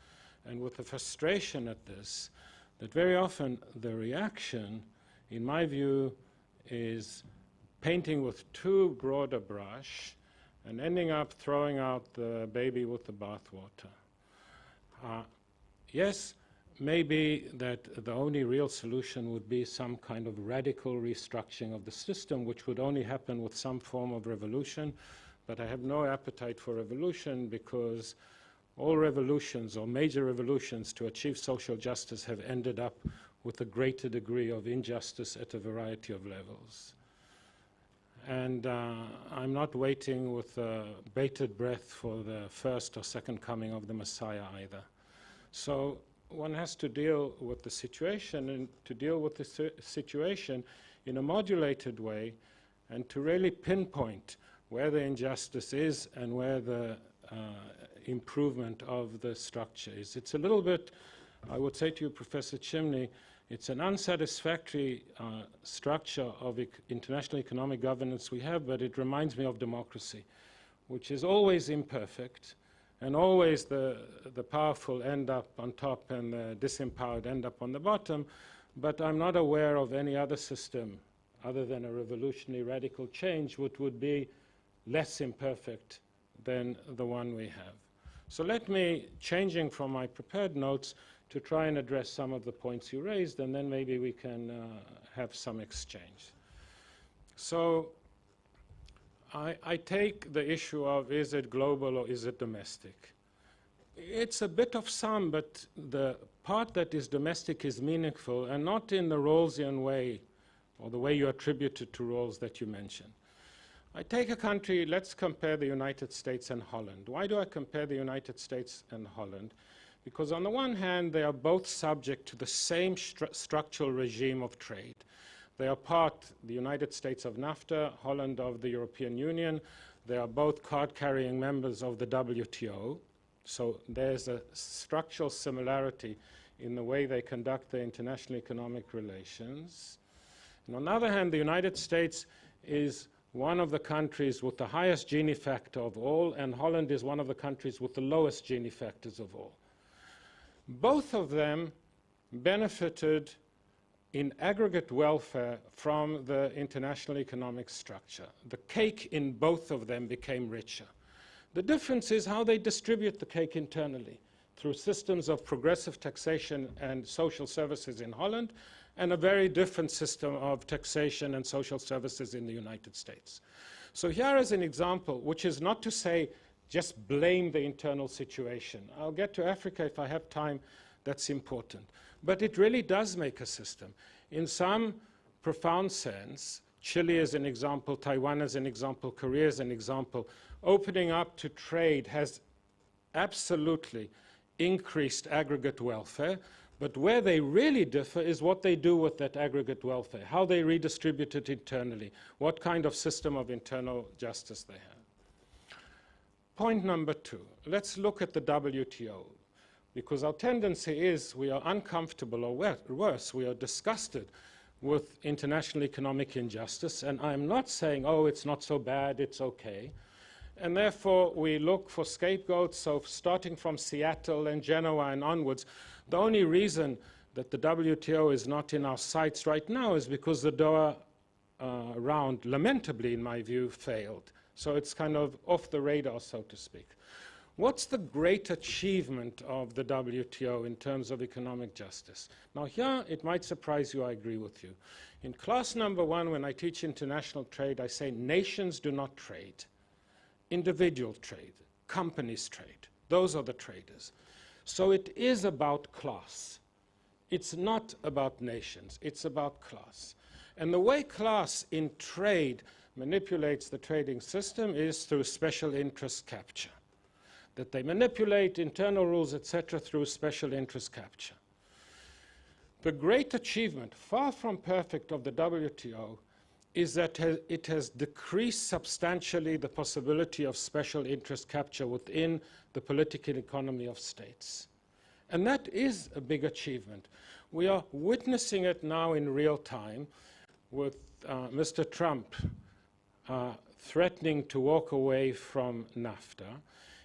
and with the frustration at this, that very often the reaction, in my view, is painting with too broad a brush and ending up throwing out the baby with the bathwater. Yes, maybe that the only real solution would be some kind of radical restructuring of the system, which would only happen with some form of revolution. But I have no appetite for revolution because all revolutions or major revolutions to achieve social justice have ended up with a greater degree of injustice at a variety of levels. And I'm not waiting with bated breath for the first or second coming of the Messiah either. So one has to deal with the situation, and to deal with the situation in a modulated way and to really pinpoint where the injustice is and where the improvement of the structure is. It's a little bit, I would say to you, Professor Chimney, it's an unsatisfactory structure of international economic governance we have, but it reminds me of democracy, which is always imperfect, and always the powerful end up on top and the disempowered end up on the bottom, but I'm not aware of any other system other than a revolutionary radical change, which would be less imperfect than the one we have. So let me, changing from my prepared notes, to try and address some of the points you raised, and then maybe we can have some exchange. So I take the issue of, is it global or is it domestic? It's a bit of some, but the part that is domestic is meaningful, and not in the Rawlsian way, or the way you attribute it to Rawls that you mentioned. I take a country, let's compare the United States and Holland. Why do I compare the United States and Holland? Because on the one hand, they are both subject to the same structural regime of trade. They are part, the United States, of NAFTA, Holland of the European Union. They are both card-carrying members of the WTO. So there's a structural similarity in the way they conduct their international economic relations. And on the other hand, the United States is one of the countries with the highest Gini factor of all, and Holland is one of the countries with the lowest Gini factors of all. Both of them benefited in aggregate welfare from the international economic structure. The cake in both of them became richer. The difference is how they distribute the cake internally, through systems of progressive taxation and social services in Holland, and a very different system of taxation and social services in the United States. So here is an example, which is not to say just blame the internal situation. I'll get to Africa if I have time. That's important. But it really does make a system. In some profound sense, Chile is an example, Taiwan is an example, Korea is an example. Opening up to trade has absolutely increased aggregate welfare, but where they really differ is what they do with that aggregate welfare, how they redistribute it internally, what kind of system of internal justice they have. Point number two, let's look at the WTO, because our tendency is we are uncomfortable, or worse, we are disgusted with international economic injustice, and I'm not saying, oh, it's not so bad, it's okay. And therefore, we look for scapegoats. So starting from Seattle and Genoa and onwards, the only reason that the WTO is not in our sights right now is because the Doha round, lamentably, in my view, failed. So it's kind of off the radar, so to speak. What's the great achievement of the WTO in terms of economic justice? Now here, it might surprise you, I agree with you. In class number 1, when I teach international trade, I say nations do not trade. Individual trade, companies trade. Those are the traders. So it is about class. It's not about nations. It's about class. And the way class in trade manipulates the trading system is through special interest capture. That they manipulate internal rules, etc., through special interest capture. The great achievement, far from perfect, of the WTO is that it has decreased substantially the possibility of special interest capture within the political economy of states. And that is a big achievement. We are witnessing it now in real time with Mr. Trump threatening to walk away from NAFTA.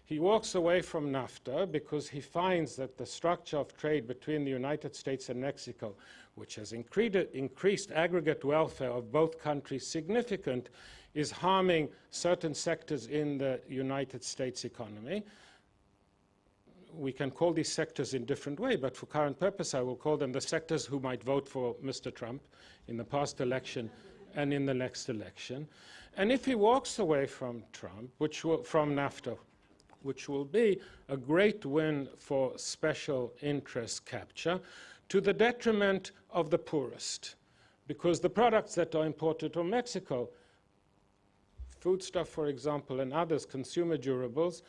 He walks away from NAFTA because he finds that the structure of trade between the United States and Mexico, which has increased aggregate welfare of both countries significant, is harming certain sectors in the United States economy. We can call these sectors in different ways, but for current purpose, I will call them the sectors who might vote for Mr. Trump in the past election and in the next election. And if he walks away from Trump, from NAFTA, which will be a great win for special interest capture, to the detriment of the poorest. Because the products that are imported from Mexico, foodstuff, for example, and others, consumer durables,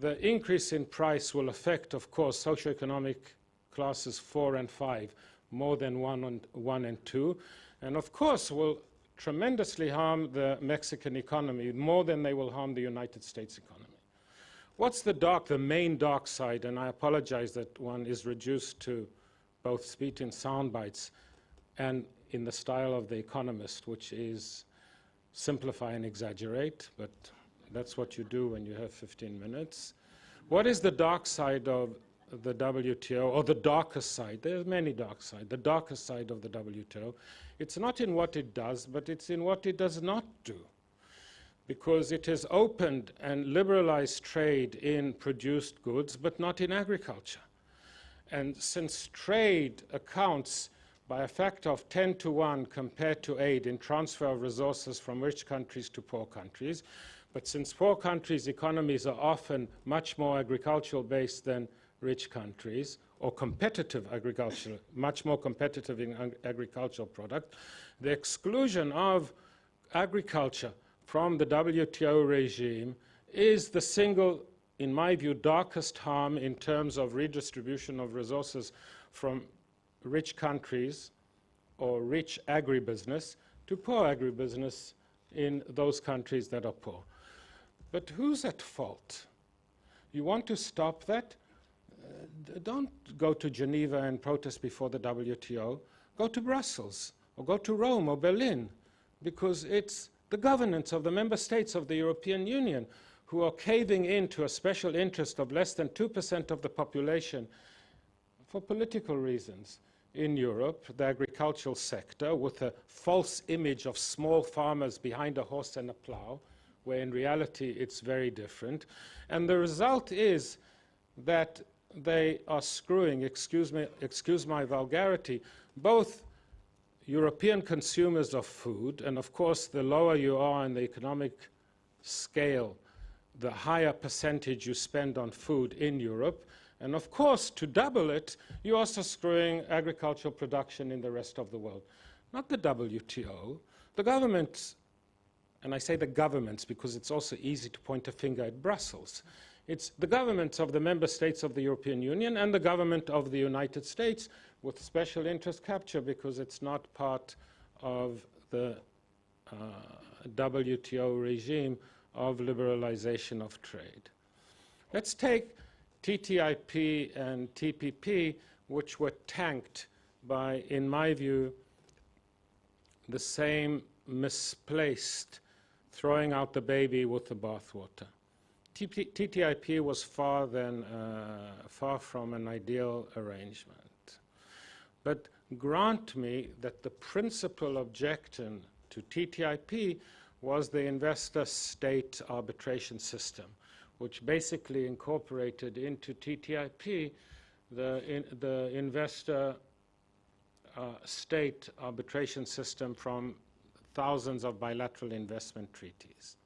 the increase in price will affect, of course, socioeconomic classes 4 and 5 more than 1 and 2, and of course will tremendously harm the Mexican economy more than they will harm the United States economy. What's the main dark side? And I apologize that one is reduced to both speak in sound bites and in the style of The Economist, which is simplify and exaggerate, but that's what you do when you have 15 minutes. What is the dark side of the WTO, or the darkest side, there's many dark sides, the darkest side of the WTO, it's not in what it does, but it's in what it does not do. Because it has opened and liberalized trade in produced goods, but not in agriculture. And since trade accounts by a factor of 10 to 1 compared to aid in transfer of resources from rich countries to poor countries, but since poor countries' economies are often much more agricultural based than rich countries, or competitive agriculture, much more competitive in agricultural product, the exclusion of agriculture from the WTO regime is the single, in my view, darkest harm in terms of redistribution of resources from rich countries or rich agribusiness to poor agribusiness in those countries that are poor. But who's at fault? You want to stop that? Don't go to Geneva and protest before the WTO. Go to Brussels, or go to Rome or Berlin, because it's the governments of the member states of the European Union who are caving into a special interest of less than 2% of the population for political reasons in Europe, the agricultural sector, with a false image of small farmers behind a horse and a plow, where in reality it's very different. And the result is that they are screwing, excuse my vulgarity, both European consumers of food, and of course the lower you are in the economic scale, the higher percentage you spend on food in Europe, and of course to double it, you're also screwing agricultural production in the rest of the world. Not the WTO, the governments, and I say the governments because it's also easy to point a finger at Brussels. It's the governments of the member states of the European Union and the government of the United States with special interest capture because it's not part of the WTO regime of liberalization of trade. Let's take TTIP and TPP, which were tanked by, in my view, the same misplaced throwing out the baby with the bathwater. TTIP was far from an ideal arrangement. But grant me that the principal objection to TTIP was the investor-state arbitration system, which basically incorporated into TTIP the investor-state arbitration system from thousands of bilateral investment treaties.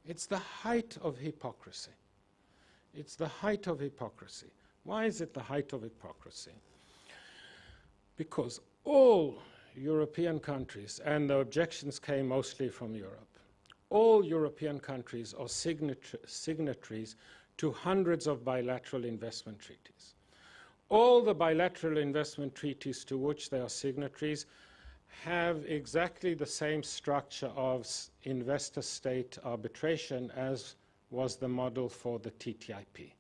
It's the height of hypocrisy. It's the height of hypocrisy. Why is it the height of hypocrisy? Because all European countries, and the objections came mostly from Europe, all European countries are signatories to hundreds of bilateral investment treaties. All the bilateral investment treaties to which they are signatories have exactly the same structure of investor-state arbitration as was the model for the TTIP.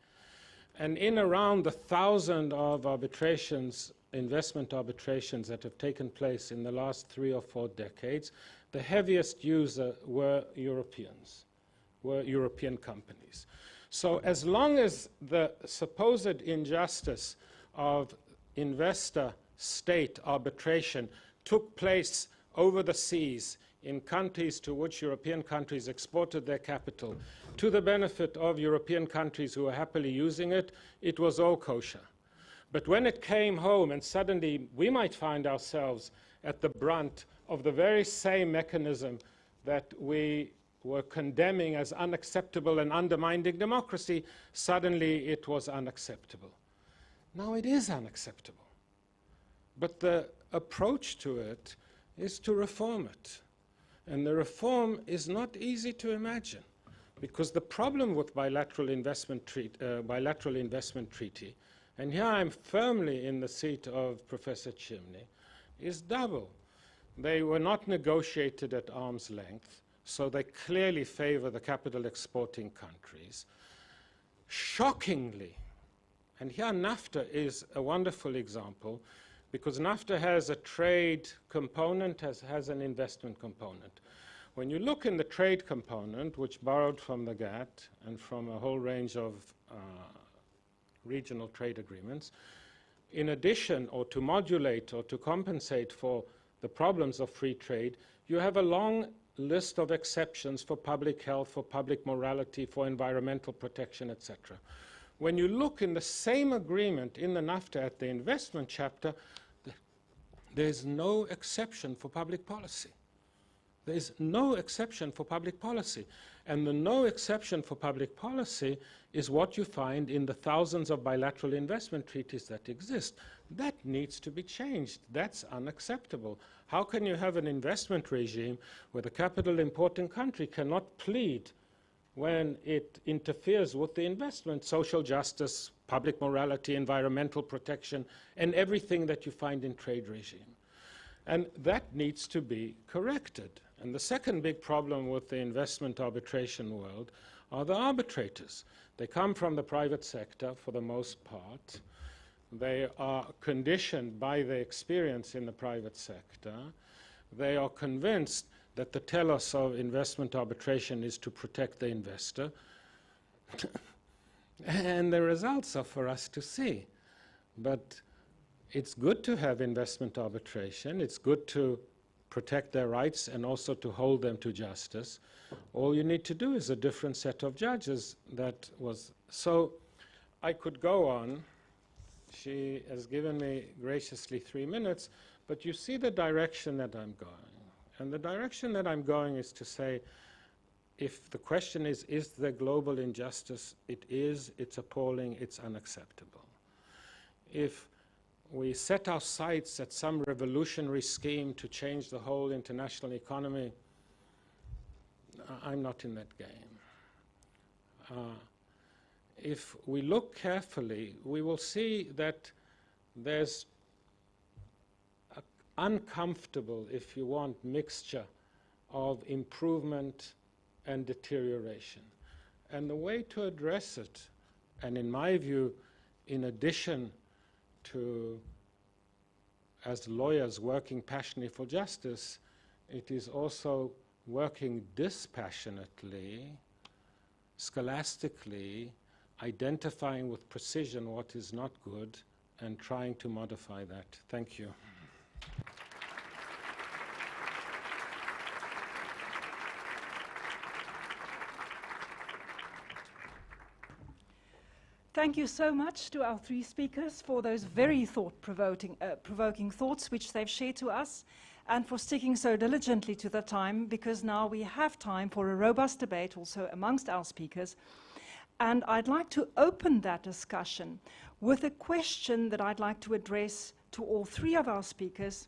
And in around the 1,000 of arbitrations, investment arbitrations that have taken place in the last 3 or 4 decades, the heaviest user were Europeans, were European companies. So as long as the supposed injustice of investor-state arbitration took place over the seas in countries to which European countries exported their capital to the benefit of European countries who were happily using it, it was all kosher. But when it came home and suddenly we might find ourselves at the brunt of the very same mechanism that we were condemning as unacceptable and undermining democracy, suddenly it was unacceptable. Now it is unacceptable. But the approach to it is to reform it. And the reform is not easy to imagine, because the problem with bilateral investment treaty, and here I'm firmly in the seat of Professor Chimney, is double. They were not negotiated at arm's length, so they clearly favor the capital exporting countries. Shockingly, and here NAFTA is a wonderful example, because NAFTA has a trade component, has an investment component. When you look in the trade component, which borrowed from the GATT and from a whole range of regional trade agreements. In addition, or to modulate or to compensate for the problems of free trade, you have a long list of exceptions for public health, for public morality, for environmental protection, etc. When you look in the same agreement in the NAFTA at the investment chapter, there's no exception for public policy. There is no exception for public policy. And the no exception for public policy is what you find in the thousands of bilateral investment treaties that exist. That needs to be changed. That's unacceptable. How can you have an investment regime where the capital importing country cannot plead when it interferes with the investment, social justice, public morality, environmental protection, and everything that you find in trade regime? And that needs to be corrected. And the second big problem with the investment arbitration world are the arbitrators. They come from the private sector for the most part. They are conditioned by their experience in the private sector. They are convinced that the telos of investment arbitration is to protect the investor. And the results are for us to see. But it's good to have investment arbitration. It's good to protect their rights and also to hold them to justice. All you need to do is a different set of judges. That was so. I could go on. She has given me graciously 3 minutes, but you see the direction that I'm going. And the direction that I'm going is to say, if the question is there global injustice? It is, it's appalling, it's unacceptable. If we set our sights at some revolutionary scheme to change the whole international economy, I'm not in that game. If we look carefully, we will see that there's an uncomfortable, if you want, mixture of improvement and deterioration. And the way to address it, and in my view, in addition to, as lawyers working passionately for justice, it is also working dispassionately, scholastically, identifying with precision what is not good and trying to modify that. Thank you. Thank you so much to our three speakers for those very thought-provoking thoughts which they've shared to us, and for sticking so diligently to the time, because now we have time for a robust debate also amongst our speakers. And I'd like to open that discussion with a question that I'd like to address to all three of our speakers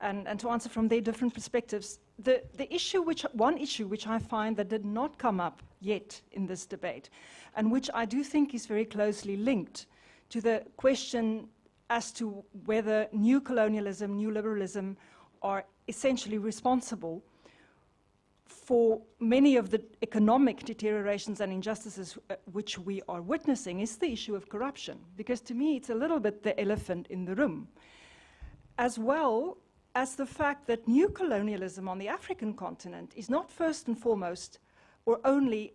and to answer from their different perspectives. One issue which I find that did not come up yet in this debate, and which I do think is very closely linked to the question as to whether new colonialism, new liberalism are essentially responsible for many of the economic deteriorations and injustices which we are witnessing, is the issue of corruption. Because to me, it's a little bit the elephant in the room. As well as the fact that new colonialism on the African continent is not first and foremost or only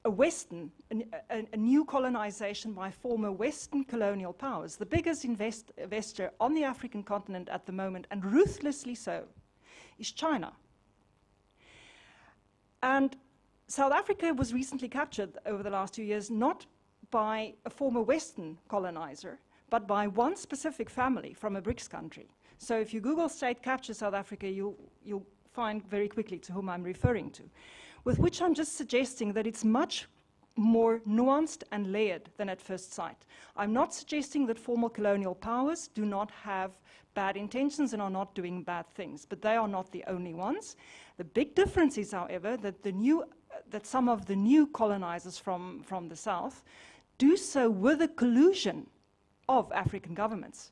a new colonization by former Western colonial powers. The biggest investor on the African continent at the moment, and ruthlessly so, is China. And South Africa was recently captured over the last 2 years, not by a former Western colonizer, but by one specific family from a BRICS country. So if you Google state capture South Africa, you'll find very quickly to whom I'm referring to. With which I'm just suggesting that it's much more nuanced and layered than at first sight. I'm not suggesting that former colonial powers do not have bad intentions and are not doing bad things, but they are not the only ones. The big difference is, however, that some of the new colonizers from the South do so with the collusion of African governments.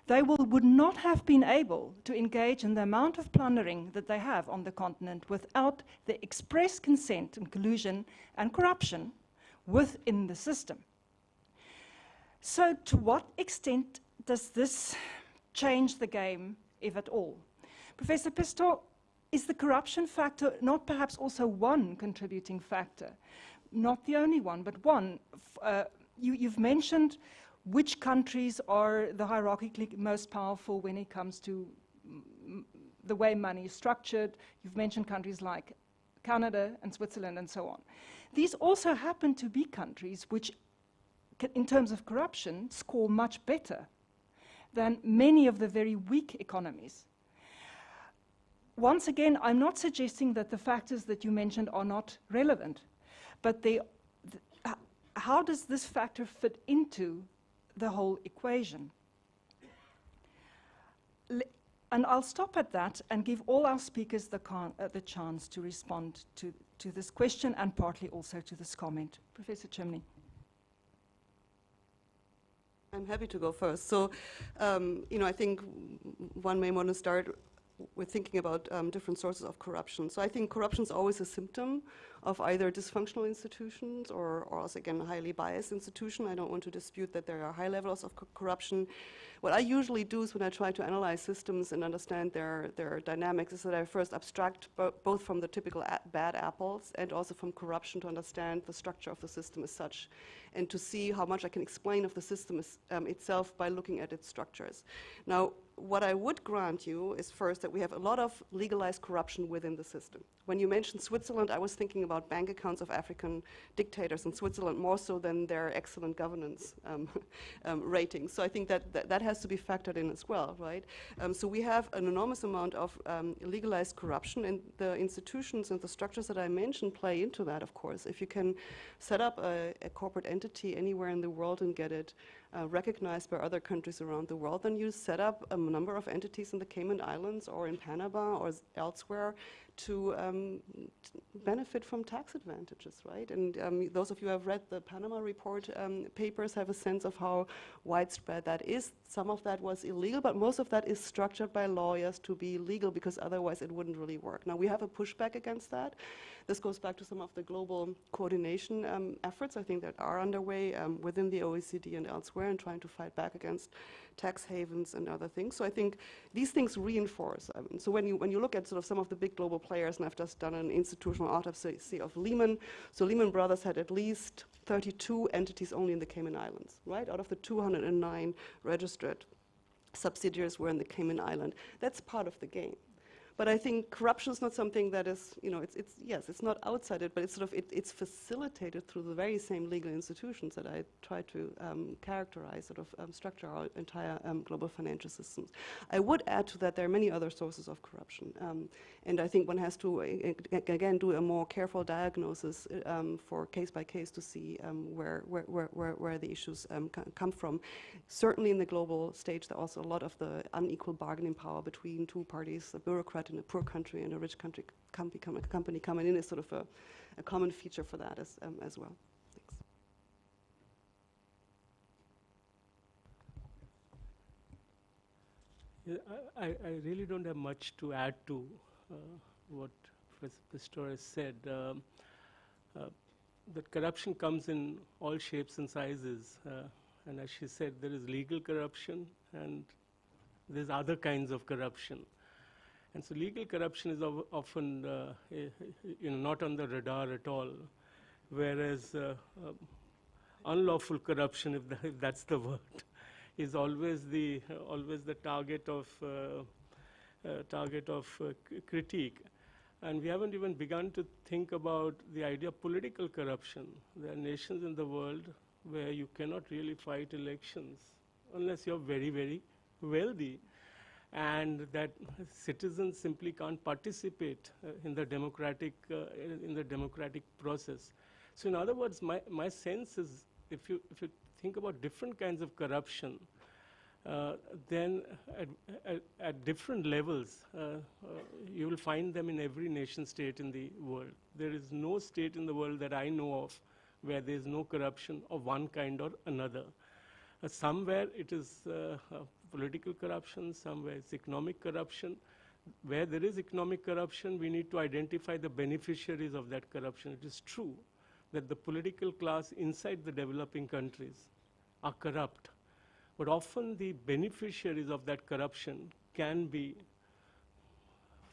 They would not have been able to engage in the amount of plundering that they have on the continent without the express consent and collusion and corruption within the system. So to what extent does this change the game, if at all? Professor Pistor, is the corruption factor not perhaps also one contributing factor? Not the only one, but one you've mentioned which countries are the hierarchically most powerful when it comes to the way money is structured. You've mentioned countries like Canada and Switzerland and so on. These also happen to be countries which, in terms of corruption, score much better than many of the very weak economies. Once again, I'm not suggesting that the factors that you mentioned are not relevant, but how does this factor fit into the whole equation? And I'll stop at that and give all our speakers the chance to respond to this question and partly also to this comment. Professor Chimney. I'm happy to go first. So, I think one may want to start with thinking about different sources of corruption. So I think corruption is always a symptom of either dysfunctional institutions or also, again, a highly biased institution. I don't want to dispute that there are high levels of corruption. What I usually do is when I try to analyze systems and understand their dynamics is that I first abstract both from the typical bad apples and also from corruption to understand the structure of the system as such and to see how much I can explain of the system itself by looking at its structures. Now, what I would grant you is first that we have a lot of legalized corruption within the system. When you mentioned Switzerland, I was thinking about bank accounts of African dictators in Switzerland more so than their excellent governance ratings. So I think that has to be factored in as well, right? So we have an enormous amount of legalized corruption, and the institutions and the structures that I mentioned play into that, of course. If you can set up a corporate entity anywhere in the world and get it recognized by other countries around the world, then you set up a number of entities in the Cayman Islands or in Panama or elsewhere to benefit from tax advantages, right? And those of you who have read the Panama Report papers have a sense of how widespread that is. Some of that was illegal, but most of that is structured by lawyers to be legal because otherwise it wouldn't really work. Now, we have a pushback against that. This goes back to some of the global coordination efforts, I think, that are underway within the OECD and elsewhere in trying to fight back against tax havens and other things. So I think these things reinforce. So when you look at sort of some of the big global players, and I've just done an institutional autopsy of Lehman. So Lehman Brothers had at least 32 entities only in the Cayman Islands, right? Out of the 209 registered subsidiaries were in the Cayman Island. That's part of the game. But I think corruption is not something that is, it's not outside it, but it's sort of, it's facilitated through the very same legal institutions that I try to characterize, sort of structure our entire global financial systems. I would add to that there are many other sources of corruption. And I think one has to, again, do a more careful diagnosis for case by case to see where the issues come from. Certainly in the global stage, there are also a lot of the unequal bargaining power between two parties, the bureaucrat in a poor country and a rich country company coming in is sort of a common feature for that as well. Thanks. Yeah, I really don't have much to add to what Professor Pistorius said. That corruption comes in all shapes and sizes. And as she said, there is legal corruption and there's other kinds of corruption. And so legal corruption is often not on the radar at all, whereas unlawful corruption, if that's the word, is always the target of critique. And we haven't even begun to think about the idea of political corruption. There are nations in the world where you cannot really fight elections unless you're very, very wealthy, and that citizens simply can't participate in the democratic process. So in other words, my sense is if you think about different kinds of corruption, then at different levels, you will find them in every nation state in the world. There is no state in the world that I know of where there is no corruption of one kind or another. Somewhere it is political corruption, somewhere it's economic corruption. Where there is economic corruption, we need to identify the beneficiaries of that corruption. It is true that the political class inside the developing countries are corrupt, but often the beneficiaries of that corruption can be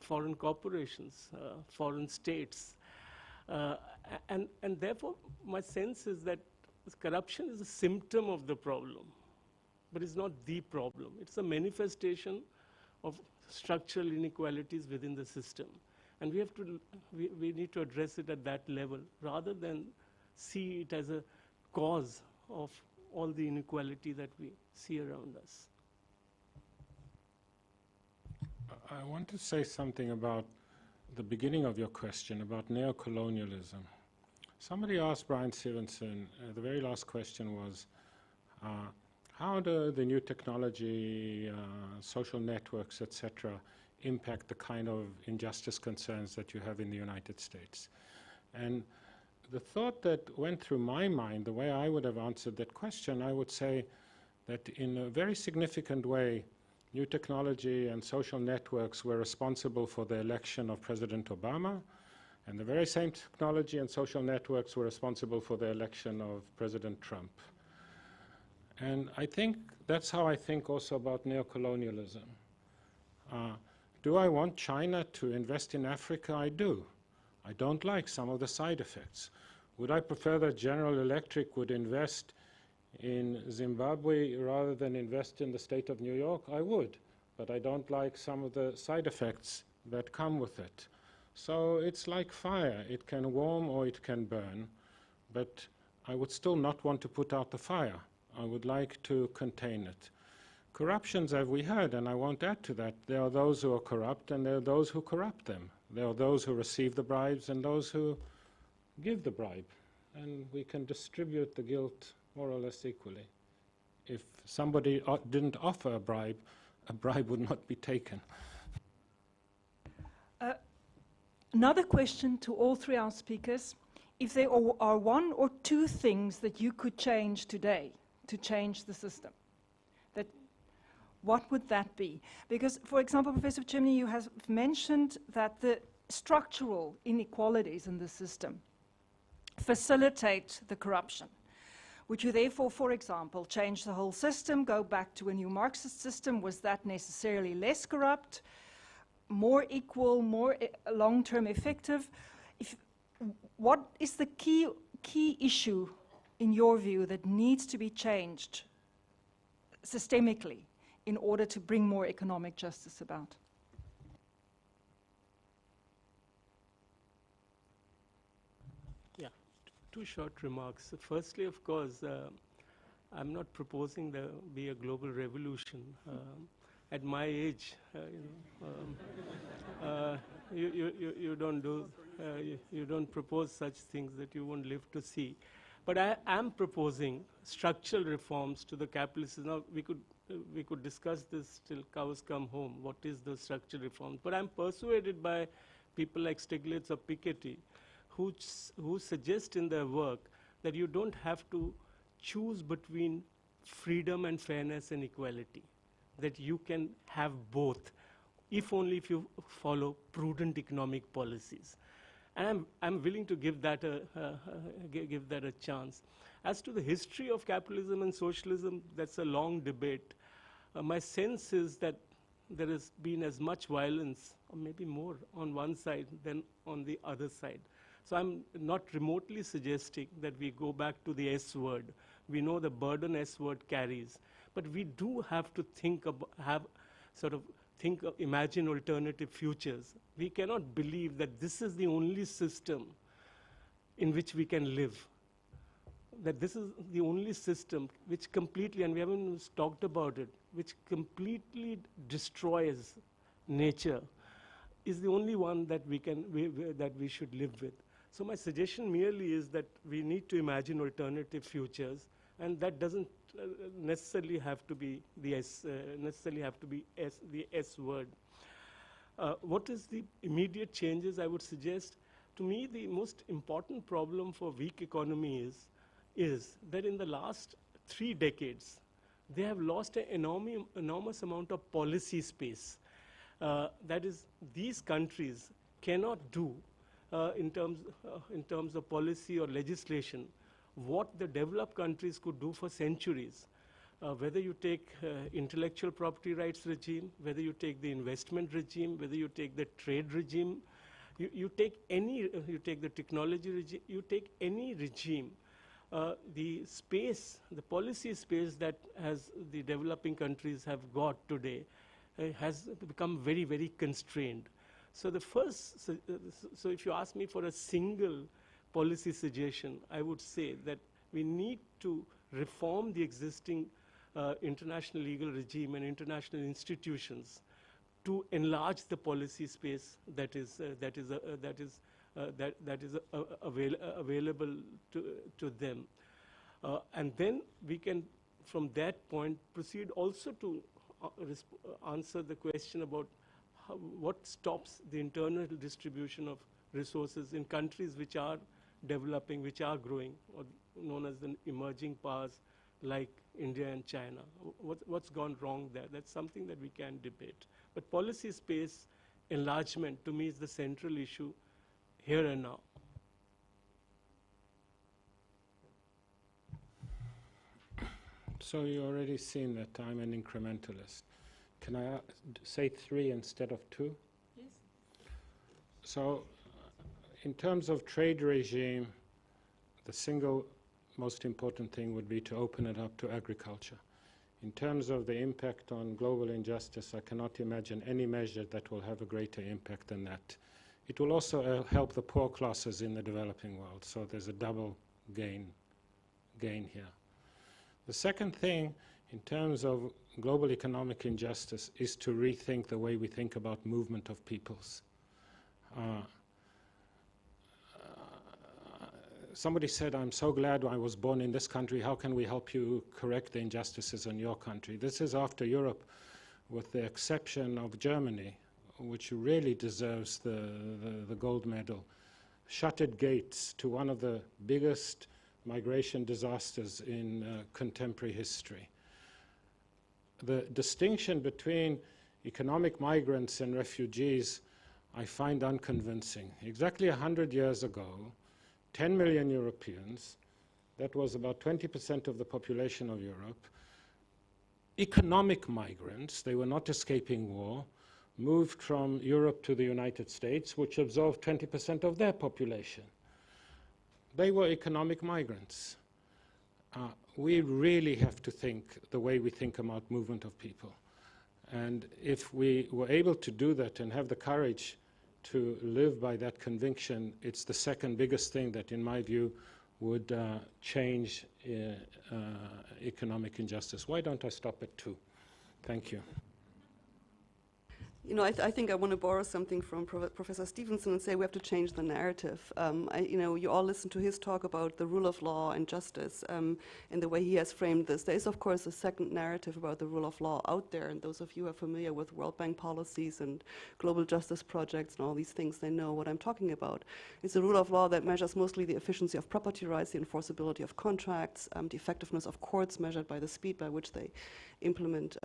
foreign corporations, foreign states. And therefore, my sense is that corruption is a symptom of the problem, but it's not the problem. It's a manifestation of structural inequalities within the system. And we need to address it at that level rather than see it as a cause of all the inequality that we see around us. I want to say something about the beginning of your question about neocolonialism. Somebody asked Bryan Stevenson, the very last question was, how do the new technology, social networks, etc., impact the kind of injustice concerns that you have in the United States? And the thought that went through my mind, the way I would have answered that question, I would say that in a very significant way, new technology and social networks were responsible for the election of President Obama, and the very same technology and social networks were responsible for the election of President Trump. And I think that's how I think also about neocolonialism. Do I want China to invest in Africa? I do. I don't like some of the side effects. Would I prefer that General Electric would invest in Zimbabwe rather than invest in the state of New York? I would, but I don't like some of the side effects that come with it. So it's like fire. It can warm or it can burn, but I would still not want to put out the fire. I would like to contain it. Corruptions, as we heard, and I won't add to that, there are those who are corrupt and there are those who corrupt them. There are those who receive the bribes and those who give the bribe. And we can distribute the guilt more or less equally. If somebody didn't offer a bribe would not be taken. Another question to all three our speakers. If there are one or two things that you could change today to change the system, what would that be? Because, for example, Professor Chimney, you have mentioned that the structural inequalities in the system facilitate the corruption. Would you therefore, for example, change the whole system, go back to a new Marxist system? Was that necessarily less corrupt, more equal, more long-term effective? What is the key issue, in your view, that needs to be changed systemically in order to bring more economic justice about? Yeah, two short remarks. Firstly, of course, I'm not proposing there be a global revolution. At my age, you don't propose such things that you won't live to see. But I am proposing structural reforms to the capitalist system. Now, we could discuss this till cows come home. What is the structural reform? But I'm persuaded by people like Stiglitz or Piketty, who suggest in their work that you don't have to choose between freedom and fairness and equality, that you can have both, if only if you follow prudent economic policies. And I'm willing to give that a chance. As to the history of capitalism and socialism, that's a long debate. My sense is that there has been as much violence, or maybe more, on one side than on the other side. So I'm not remotely suggesting that we go back to the S word. We know the burden S word carries, but we do have to imagine alternative futures. We cannot believe that this is the only system in which we can live, that this is the only system which completely, and we haven't talked about it, which completely destroys nature, is the only one that we should live with. So my suggestion merely is that we need to imagine alternative futures, and that doesn't necessarily have to be the S word. What is the immediate changes I would suggest? To me, the most important problem for weak economy is that in the last 3 decades, they have lost an enormous amount of policy space. That is, these countries cannot do in terms of policy or legislation what the developed countries could do for centuries. Whether you take intellectual property rights regime, whether you take the investment regime, whether you take the trade regime, you take the technology regime, you take any regime the space, the policy space that the developing countries have got today has become very, very constrained. So the first, so if you ask me for a single policy suggestion, I would say that we need to reform the existing international legal regime and international institutions to enlarge the policy space that is available to them, and then we can, from that point, proceed also to answer the question about what stops the internal distribution of resources in countries which are developing, which are growing, or known as the emerging powers like India and China. What's gone wrong there? That's something that we can debate. But policy space enlargement, to me, is the central issue here and now. So you already seen that I'm an incrementalist. Can I say 3 instead of 2? Yes. So in terms of trade regime, the single most important thing would be to open it up to agriculture. In terms of the impact on global injustice, I cannot imagine any measure that will have a greater impact than that. It will also help the poor classes in the developing world, so there's a double gain here. The second thing, in terms of global economic injustice, is to rethink the way we think about movement of peoples. Somebody said, I'm so glad I was born in this country. How can we help you correct the injustices in your country? This is after Europe, with the exception of Germany, which really deserves the gold medal, shuttered gates to one of the biggest migration disasters in contemporary history. The distinction between economic migrants and refugees I find unconvincing. Exactly 100 years ago, 10 million Europeans, that was about 20% of the population of Europe, economic migrants, they were not escaping war, moved from Europe to the United States, which absorbed 20% of their population. They were economic migrants. We really have to think the way we think about movement of people. And if we were able to do that and have the courage to live by that conviction, it's the second biggest thing that, in my view, would change economic injustice. Why don't I stop at 2? Thank you. You know, I think I want to borrow something from Professor Stevenson and say we have to change the narrative. You know, you all listened to his talk about the rule of law and justice and the way he has framed this. There is, of course, a second narrative about the rule of law out there, and those of you who are familiar with World Bank policies and global justice projects and all these things, they know what I'm talking about. It's a rule of law that measures mostly the efficiency of property rights, the enforceability of contracts, the effectiveness of courts measured by the speed by which they implement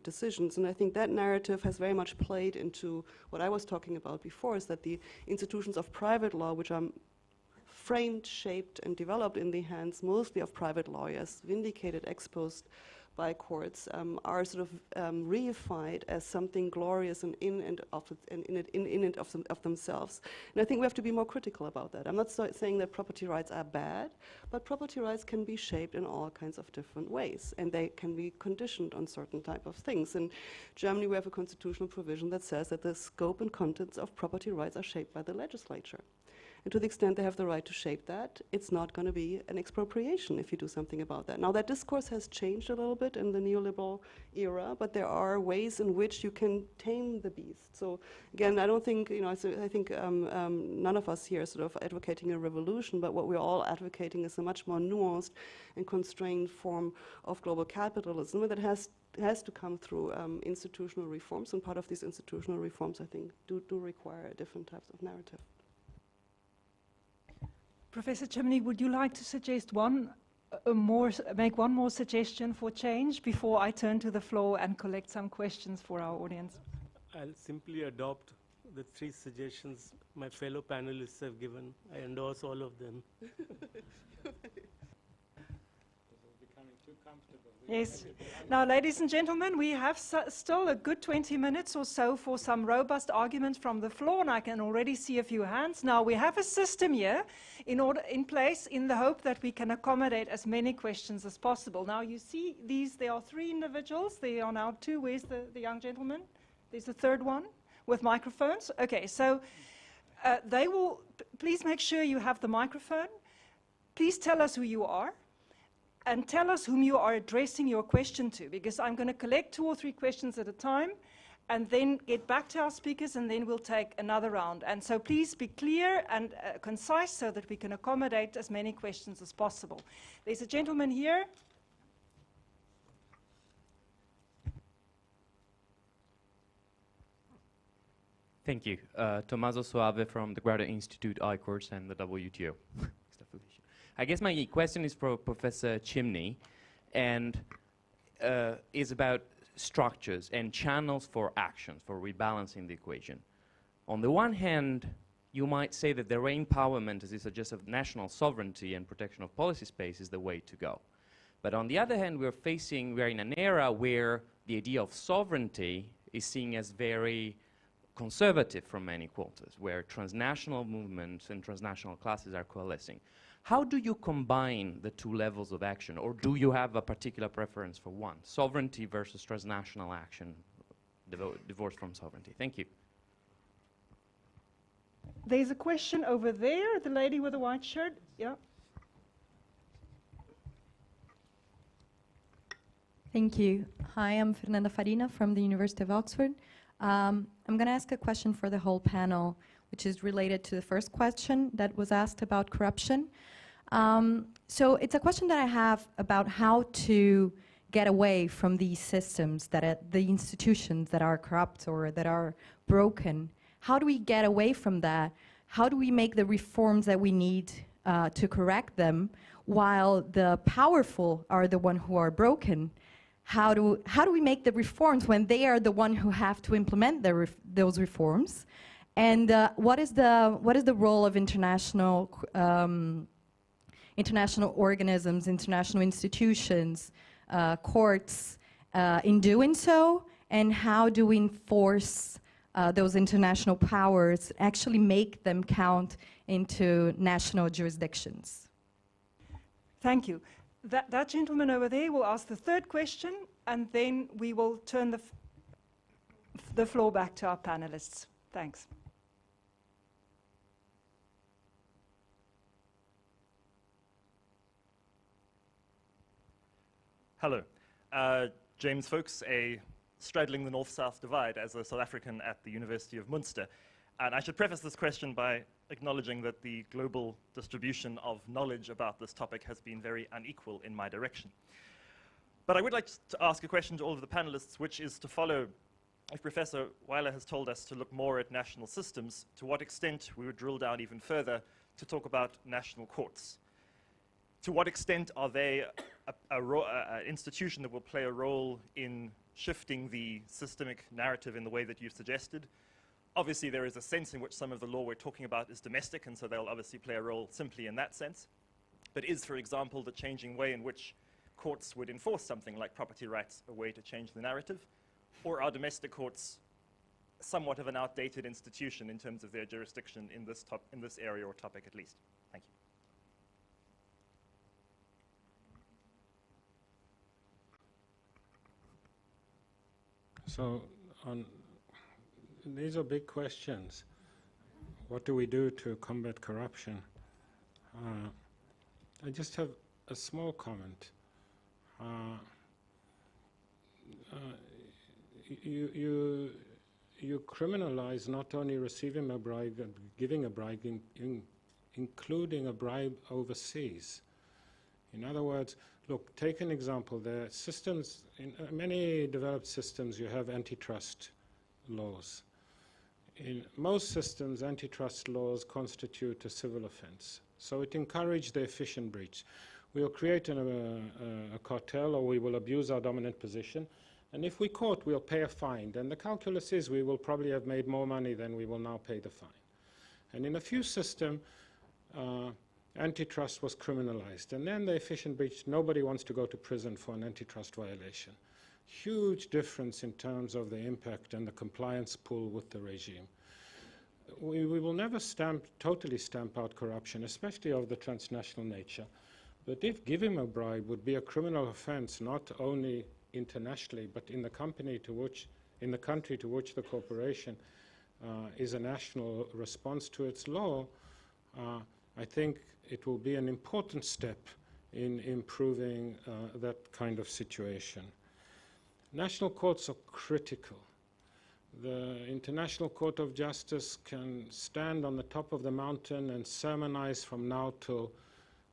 decisions. And I think that narrative has very much played into what I was talking about before, is that the institutions of private law, which are framed, shaped, and developed in the hands mostly of private lawyers, vindicated, exposed by courts, are sort of reified as something glorious and in and of themselves. And I think we have to be more critical about that. I'm not saying that property rights are bad, but property rights can be shaped in all kinds of different ways, and they can be conditioned on certain type of things. In Germany, we have a constitutional provision that says that the scope and contents of property rights are shaped by the legislature. And to the extent they have the right to shape that, it's not going to be an expropriation if you do something about that. Now, that discourse has changed a little bit in the neoliberal era, but there are ways in which you can tame the beast. So again, I don't think, you know, I think none of us here are sort of advocating a revolution, but what we're all advocating is a much more nuanced and constrained form of global capitalism that has to come through institutional reforms, and part of these institutional reforms, I think, do require different types of narrative. Professor Chemney, would you like to suggest make one more suggestion for change before I turn to the floor and collect some questions for our audience? I'll simply adopt the 3 suggestions my fellow panelists have given. I endorse all of them. This is becoming too Yes. Now, ladies and gentlemen, we have still a good 20 minutes or so for some robust arguments from the floor, and I can already see a few hands. Now, we have a system here in place in the hope that we can accommodate as many questions as possible. Now, you see there are 3 individuals. There are now 2. Where's the young gentleman? There's a third one with microphones. Okay, so they will, please make sure you have the microphone. Please tell us who you are. And tell us whom you are addressing your question to, because I'm going to collect 2 or 3 questions at a time and then get back to our speakers, and then we'll take another round. And so please be clear and concise so that we can accommodate as many questions as possible. There's a gentleman here. Thank you. Tommaso Soave from the Graduate Institute I-Course and the WTO. I guess my question is for Professor Chimney, and is about structures and channels for actions, for rebalancing the equation. On the one hand, you might say that the re-empowerment, as you suggest, of national sovereignty and protection of policy space is the way to go. But on the other hand, we're in an era where the idea of sovereignty is seen as very conservative from many quarters, where transnational movements and transnational classes are coalescing. How do you combine the 2 levels of action, or do you have a particular preference for one? Sovereignty versus transnational action, divorced from sovereignty. Thank you. There's a question over there, the lady with the white shirt. Yeah. Thank you. Hi, I'm Fernanda Farina from the University of Oxford. I'm going to ask a question for the whole panel, which is related to the first question that was asked about corruption. So it's a question that I have about how to get away from these systems, the institutions that are corrupt or that are broken. How do we get away from that? How do we make the reforms that we need to correct them while the powerful are the ones who are broken? How do we make the reforms when they are the one who have to implement those reforms? And what is the role of international organisms, international institutions, courts in doing so? And how do we enforce those international powers, actually make them count into national jurisdictions? Thank you. That gentleman over there will ask the third question, and then we will turn the floor back to our panelists. Thanks. Hello. James Folks, straddling the North-South divide as a South African at the University of Munster. And I should preface this question by acknowledging that the global distribution of knowledge about this topic has been very unequal in my direction. But I would like to ask a question to all of the panelists, which is to follow, if Professor Weiler has told us to look more at national systems, to what extent we would drill down even further to talk about national courts. To what extent are they an institution that will play a role in shifting the systemic narrative in the way that you've suggested? Obviously, there is a sense in which some of the law we're talking about is domestic, and so they'll obviously play a role simply in that sense. But is, for example, the changing way in which courts would enforce something like property rights a way to change the narrative? Or are domestic courts somewhat of an outdated institution in terms of their jurisdiction in this area or topic at least? Thank you. So, these are big questions. What do we do to combat corruption? I just have a small comment. You criminalize not only receiving a bribe and giving a bribe, including a bribe overseas. In other words, look, take an example. There are systems, in many developed systems, you have antitrust laws. In most systems, antitrust laws constitute a civil offense. So it encourages the efficient breach. We'll create a cartel, or we will abuse our dominant position. And if we caught, we'll pay a fine. And the calculus is we will probably have made more money than we will now pay the fine. And in a few systems, antitrust was criminalized. And then the efficient breach, nobody wants to go to prison for an antitrust violation. Huge difference in terms of the impact and the compliance pull with the regime. We will never totally stamp out corruption, especially of the transnational nature. But if giving a bribe would be a criminal offense, not only internationally, but in the country to which the corporation is a national response to its law, I think it will be an important step in improving that kind of situation. National courts are critical. The International Court of Justice can stand on the top of the mountain and sermonize from now till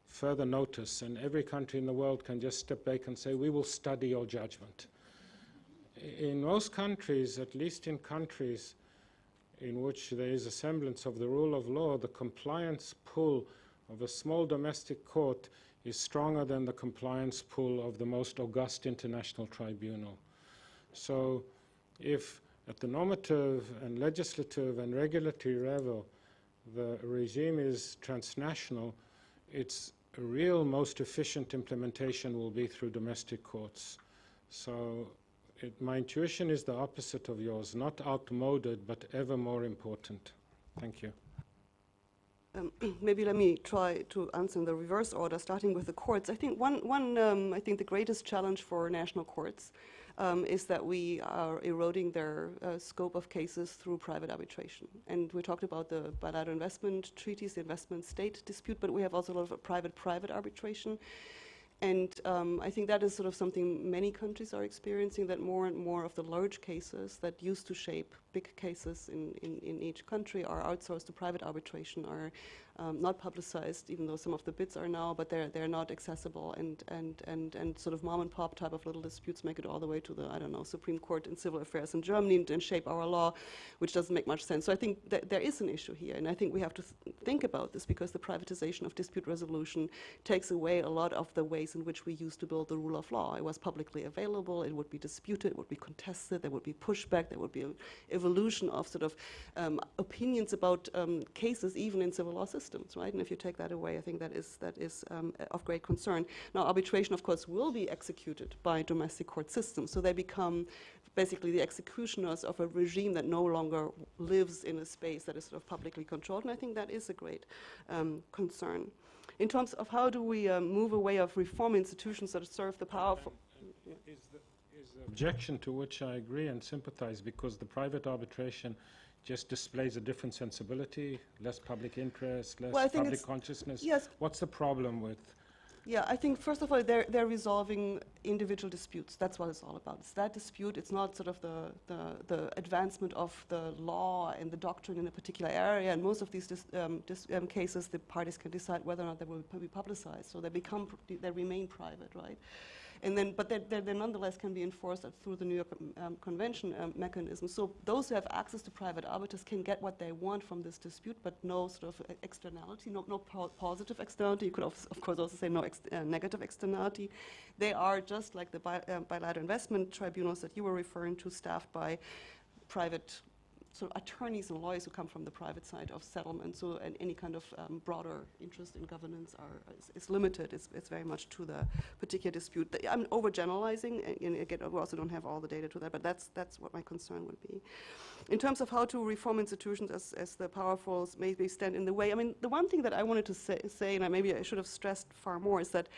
further notice, and every country in the world can just step back and say, we will study your judgment. In most countries, at least in countries in which there is a semblance of the rule of law, the compliance pull of a small domestic court is stronger than the compliance pull of the most august international tribunal. So if at the normative and legislative and regulatory level the regime is transnational, its real most efficient implementation will be through domestic courts. So my intuition is the opposite of yours, not outmoded, but ever more important. Thank you. Maybe let me try to answer in the reverse order, starting with the courts. I think I think the greatest challenge for national courts is that we are eroding their scope of cases through private arbitration. And we talked about the bilateral investment treaties, the investment state dispute, but we have also a lot of private arbitration. And I think that is sort of something many countries are experiencing, that more and more of the large cases that used to shape big cases in each country are outsourced to private arbitration, are not publicized, even though some of the bids are now, but they're not accessible, and sort of mom and pop type of little disputes make it all the way to the, I don't know, Supreme Court in civil affairs in Germany and shape our law, which doesn't make much sense. So I think that there is an issue here, and I think we have to think about this, because the privatization of dispute resolution takes away a lot of the ways in which we used to build the rule of law. It was publicly available, it would be disputed, it would be contested, there would be pushback, there would be evolution of sort of opinions about cases, even in civil law systems, right? And if you take that away, I think that is of great concern. Now, arbitration, of course, will be executed by domestic court systems, so they become basically the executioners of a regime that no longer lives in a space that is sort of publicly controlled, and I think that is a great concern. In terms of how do we move away of reform institutions that serve the powerful... Is the objection to which I agree and sympathize, because the private arbitration just displays a different sensibility, less public interest, less public consciousness. Yes. What's the problem with? Yeah, I think first of all they're resolving individual disputes. That's what it's all about. It's that dispute. It's not sort of the advancement of the law and the doctrine in a particular area. And most of these cases, the parties can decide whether or not they will be publicized. So they remain private, right? And then, but they nonetheless can be enforced through the New York Convention mechanism. So those who have access to private arbiters can get what they want from this dispute, but no sort of externality, no positive externality. You could of course also say no negative externality. They are just like the bilateral investment tribunals that you were referring to, staffed by private sort of attorneys and lawyers who come from the private side of settlement. So any kind of broader interest in governance is limited. It's very much to the particular dispute. I'm overgeneralizing, and again, we also don't have all the data to that, but that's what my concern would be. In terms of how to reform institutions as the powerful maybe stand in the way, I mean, the one thing that I wanted to say, and maybe I should have stressed far more, is that,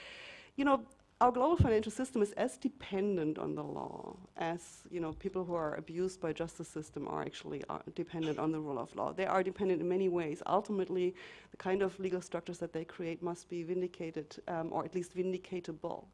you know, our global financial system is as dependent on the law as, you know, people who are abused by justice system are actually dependent on the rule of law. They are dependent in many ways. Ultimately, the kind of legal structures that they create must be vindicated, or at least vindicatable.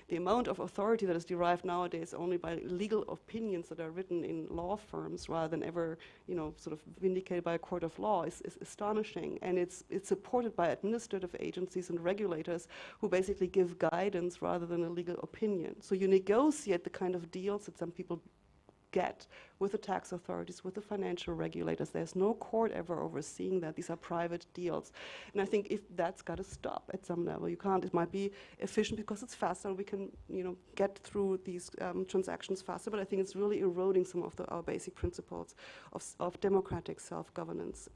The amount of authority that is derived nowadays only by legal opinions that are written in law firms rather than ever, you know, sort of vindicated by a court of law is astonishing. And it's supported by administrative agencies and regulators who basically give guidance rather than a legal opinion. So you negotiate the kind of deals that some people get with the tax authorities, with the financial regulators. There's no court ever overseeing that. These are private deals. And I think if that's got to stop at some level. You can't, it might be efficient because it's faster, we can, you know, get through these transactions faster, but I think it's really eroding some of our basic principles of democratic self-governance.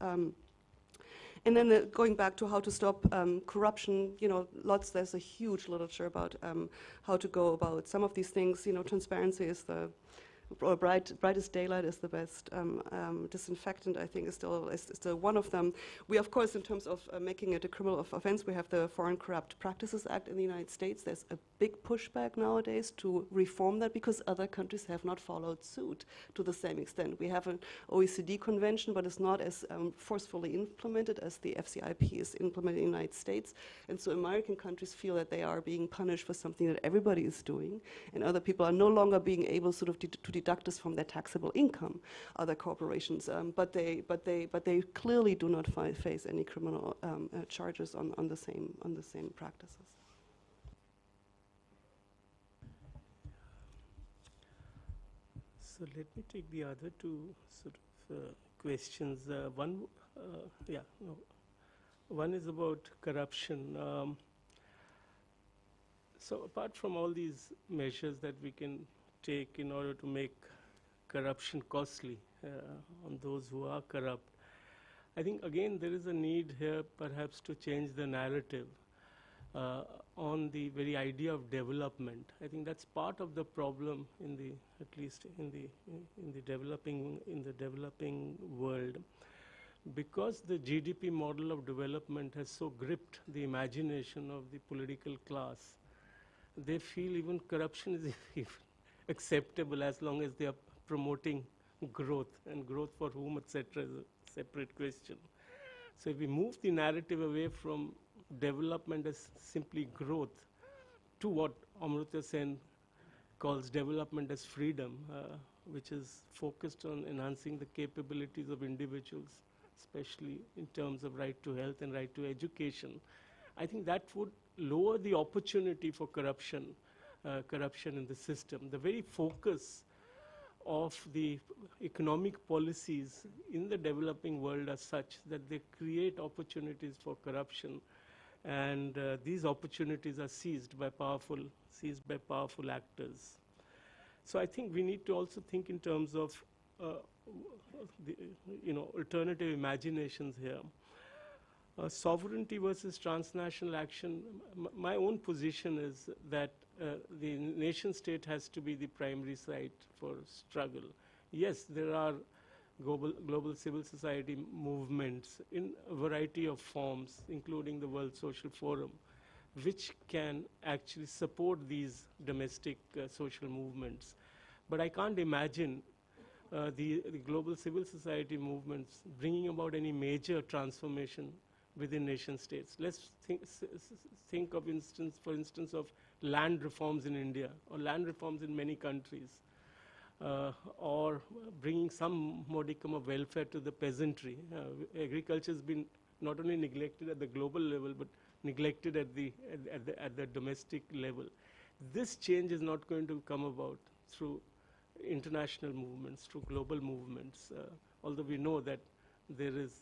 And then going back to how to stop corruption, there's a huge literature about how to go about some of these things. Transparency is brightest daylight is the best disinfectant, I think, is still one of them. We, of course, in terms of making it a criminal offense, we have the Foreign Corrupt Practices Act in the United States. There's a big pushback nowadays to reform that because other countries have not followed suit to the same extent. We have an OECD convention, but it's not as forcefully implemented as the FCIP is implemented in the United States. And so American countries feel that they are being punished for something that everybody is doing, and other people are no longer being able to deduct this from their taxable income, other corporations, but they clearly do not face any criminal charges on the same practices. So let me take the other two sort of questions. One is about corruption. So apart from all these measures that we can take in order to make corruption costly on those who are corrupt, I think again there is a need here perhaps to change the narrative on the very idea of development. I think that's part of the problem at least in the developing world, because the GDP model of development has so gripped the imagination of the political class. They feel even corruption is even acceptable as long as they are promoting growth, and growth for whom, etc., is a separate question. So if we move the narrative away from development as simply growth to what Amartya Sen calls development as freedom, which is focused on enhancing the capabilities of individuals, especially in terms of right to health and right to education, I think that would lower the opportunity for corruption in the system. The very focus of the economic policies in the developing world are such that they create opportunities for corruption, and these opportunities are seized by powerful actors. So I think we need to also think in terms of alternative imaginations here. Sovereignty versus transnational action. My own position is that the nation state has to be the primary site for struggle. Yes, there are global civil society movements in a variety of forms, including the World Social Forum, which can actually support these domestic social movements. But I can't imagine the global civil society movements bringing about any major transformation within nation states. Let's think of for instance, of land reforms in India, or land reforms in many countries, or bringing some modicum of welfare to the peasantry. Agriculture has been not only neglected at the global level, but neglected at the domestic level. This change is not going to come about through international movements, through global movements, although we know that there's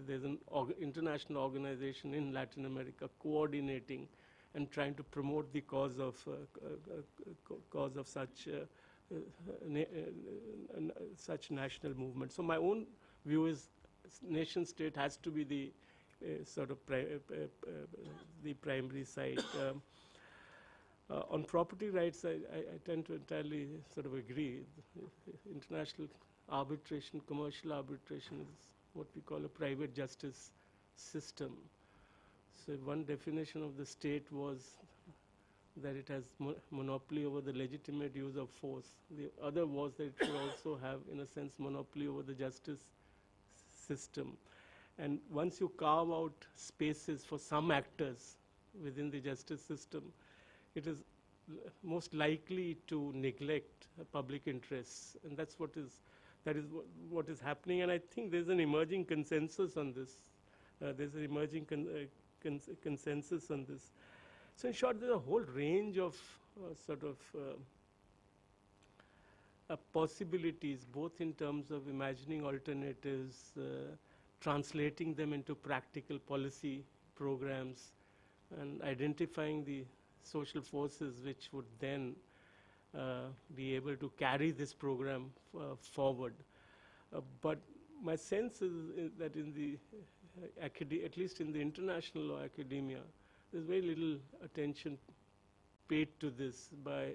an international organization in Latin America coordinating and trying to promote the cause of such national movements. So my own view is nation state has to be the the primary site. On property rights, I tend to entirely sort of agree. International arbitration, commercial arbitration is what we call a private justice system. So one definition of the state was that it has monopoly over the legitimate use of force. The other was that it should also have, in a sense, monopoly over the justice system. And once you carve out spaces for some actors within the justice system, it is most likely to neglect public interests, and that is what is happening. And I think there's an emerging consensus on this. Consensus on this. So in short, there's a whole range of possibilities, both in terms of imagining alternatives, translating them into practical policy programs, and identifying the social forces which would then be able to carry this program forward. But my sense is that in the at least in the international law academia, there's very little attention paid to this by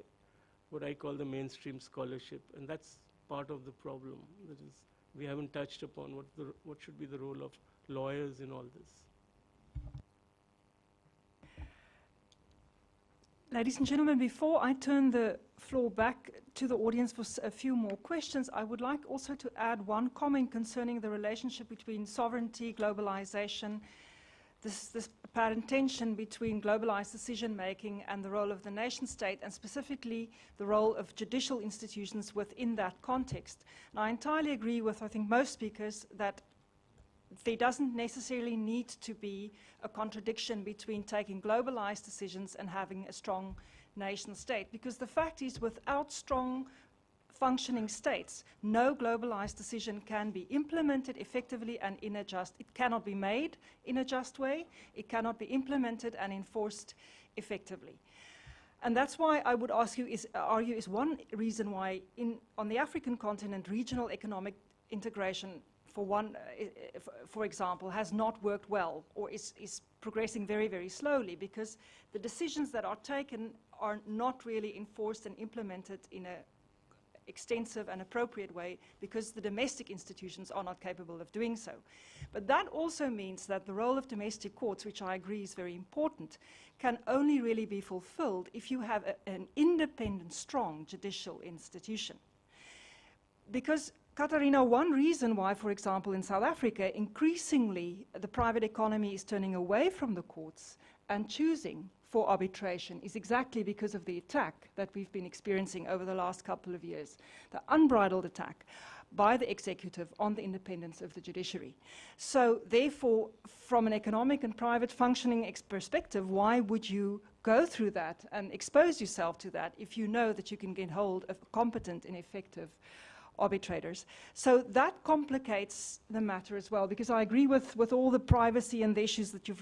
what I call the mainstream scholarship, and that's part of the problem. That is, we haven't touched upon what should be the role of lawyers in all this. Ladies and gentlemen, before I turn the floor back to the audience for a few more questions, I would like also to add one comment concerning the relationship between sovereignty, globalization, this apparent tension between globalized decision-making and the role of the nation-state, and specifically the role of judicial institutions within that context. And I entirely agree with, I think, most speakers that there doesn't necessarily need to be a contradiction between taking globalized decisions and having a strong nation-state, because the fact is, without strong functioning states, no globalized decision can be implemented effectively and in a just. It cannot be made in a just way. It cannot be implemented and enforced effectively. And that's why I would argue is one reason why on the African continent, regional economic integration, for example, has not worked well, or is progressing very, very slowly, because the decisions that are taken are not really enforced and implemented in an extensive and appropriate way, because the domestic institutions are not capable of doing so. But that also means that the role of domestic courts, which I agree is very important, can only really be fulfilled if you have an independent, strong judicial institution. Because Katarina, one reason why, for example, in South Africa, increasingly the private economy is turning away from the courts and choosing for arbitration is exactly because of the attack that we've been experiencing over the last couple of years, the unbridled attack by the executive on the independence of the judiciary. So therefore, from an economic and private functioning perspective, why would you go through that and expose yourself to that if you know that you can get hold of competent and effective arbitrators? So that complicates the matter as well, because I agree with all the privacy and the issues that you've raised.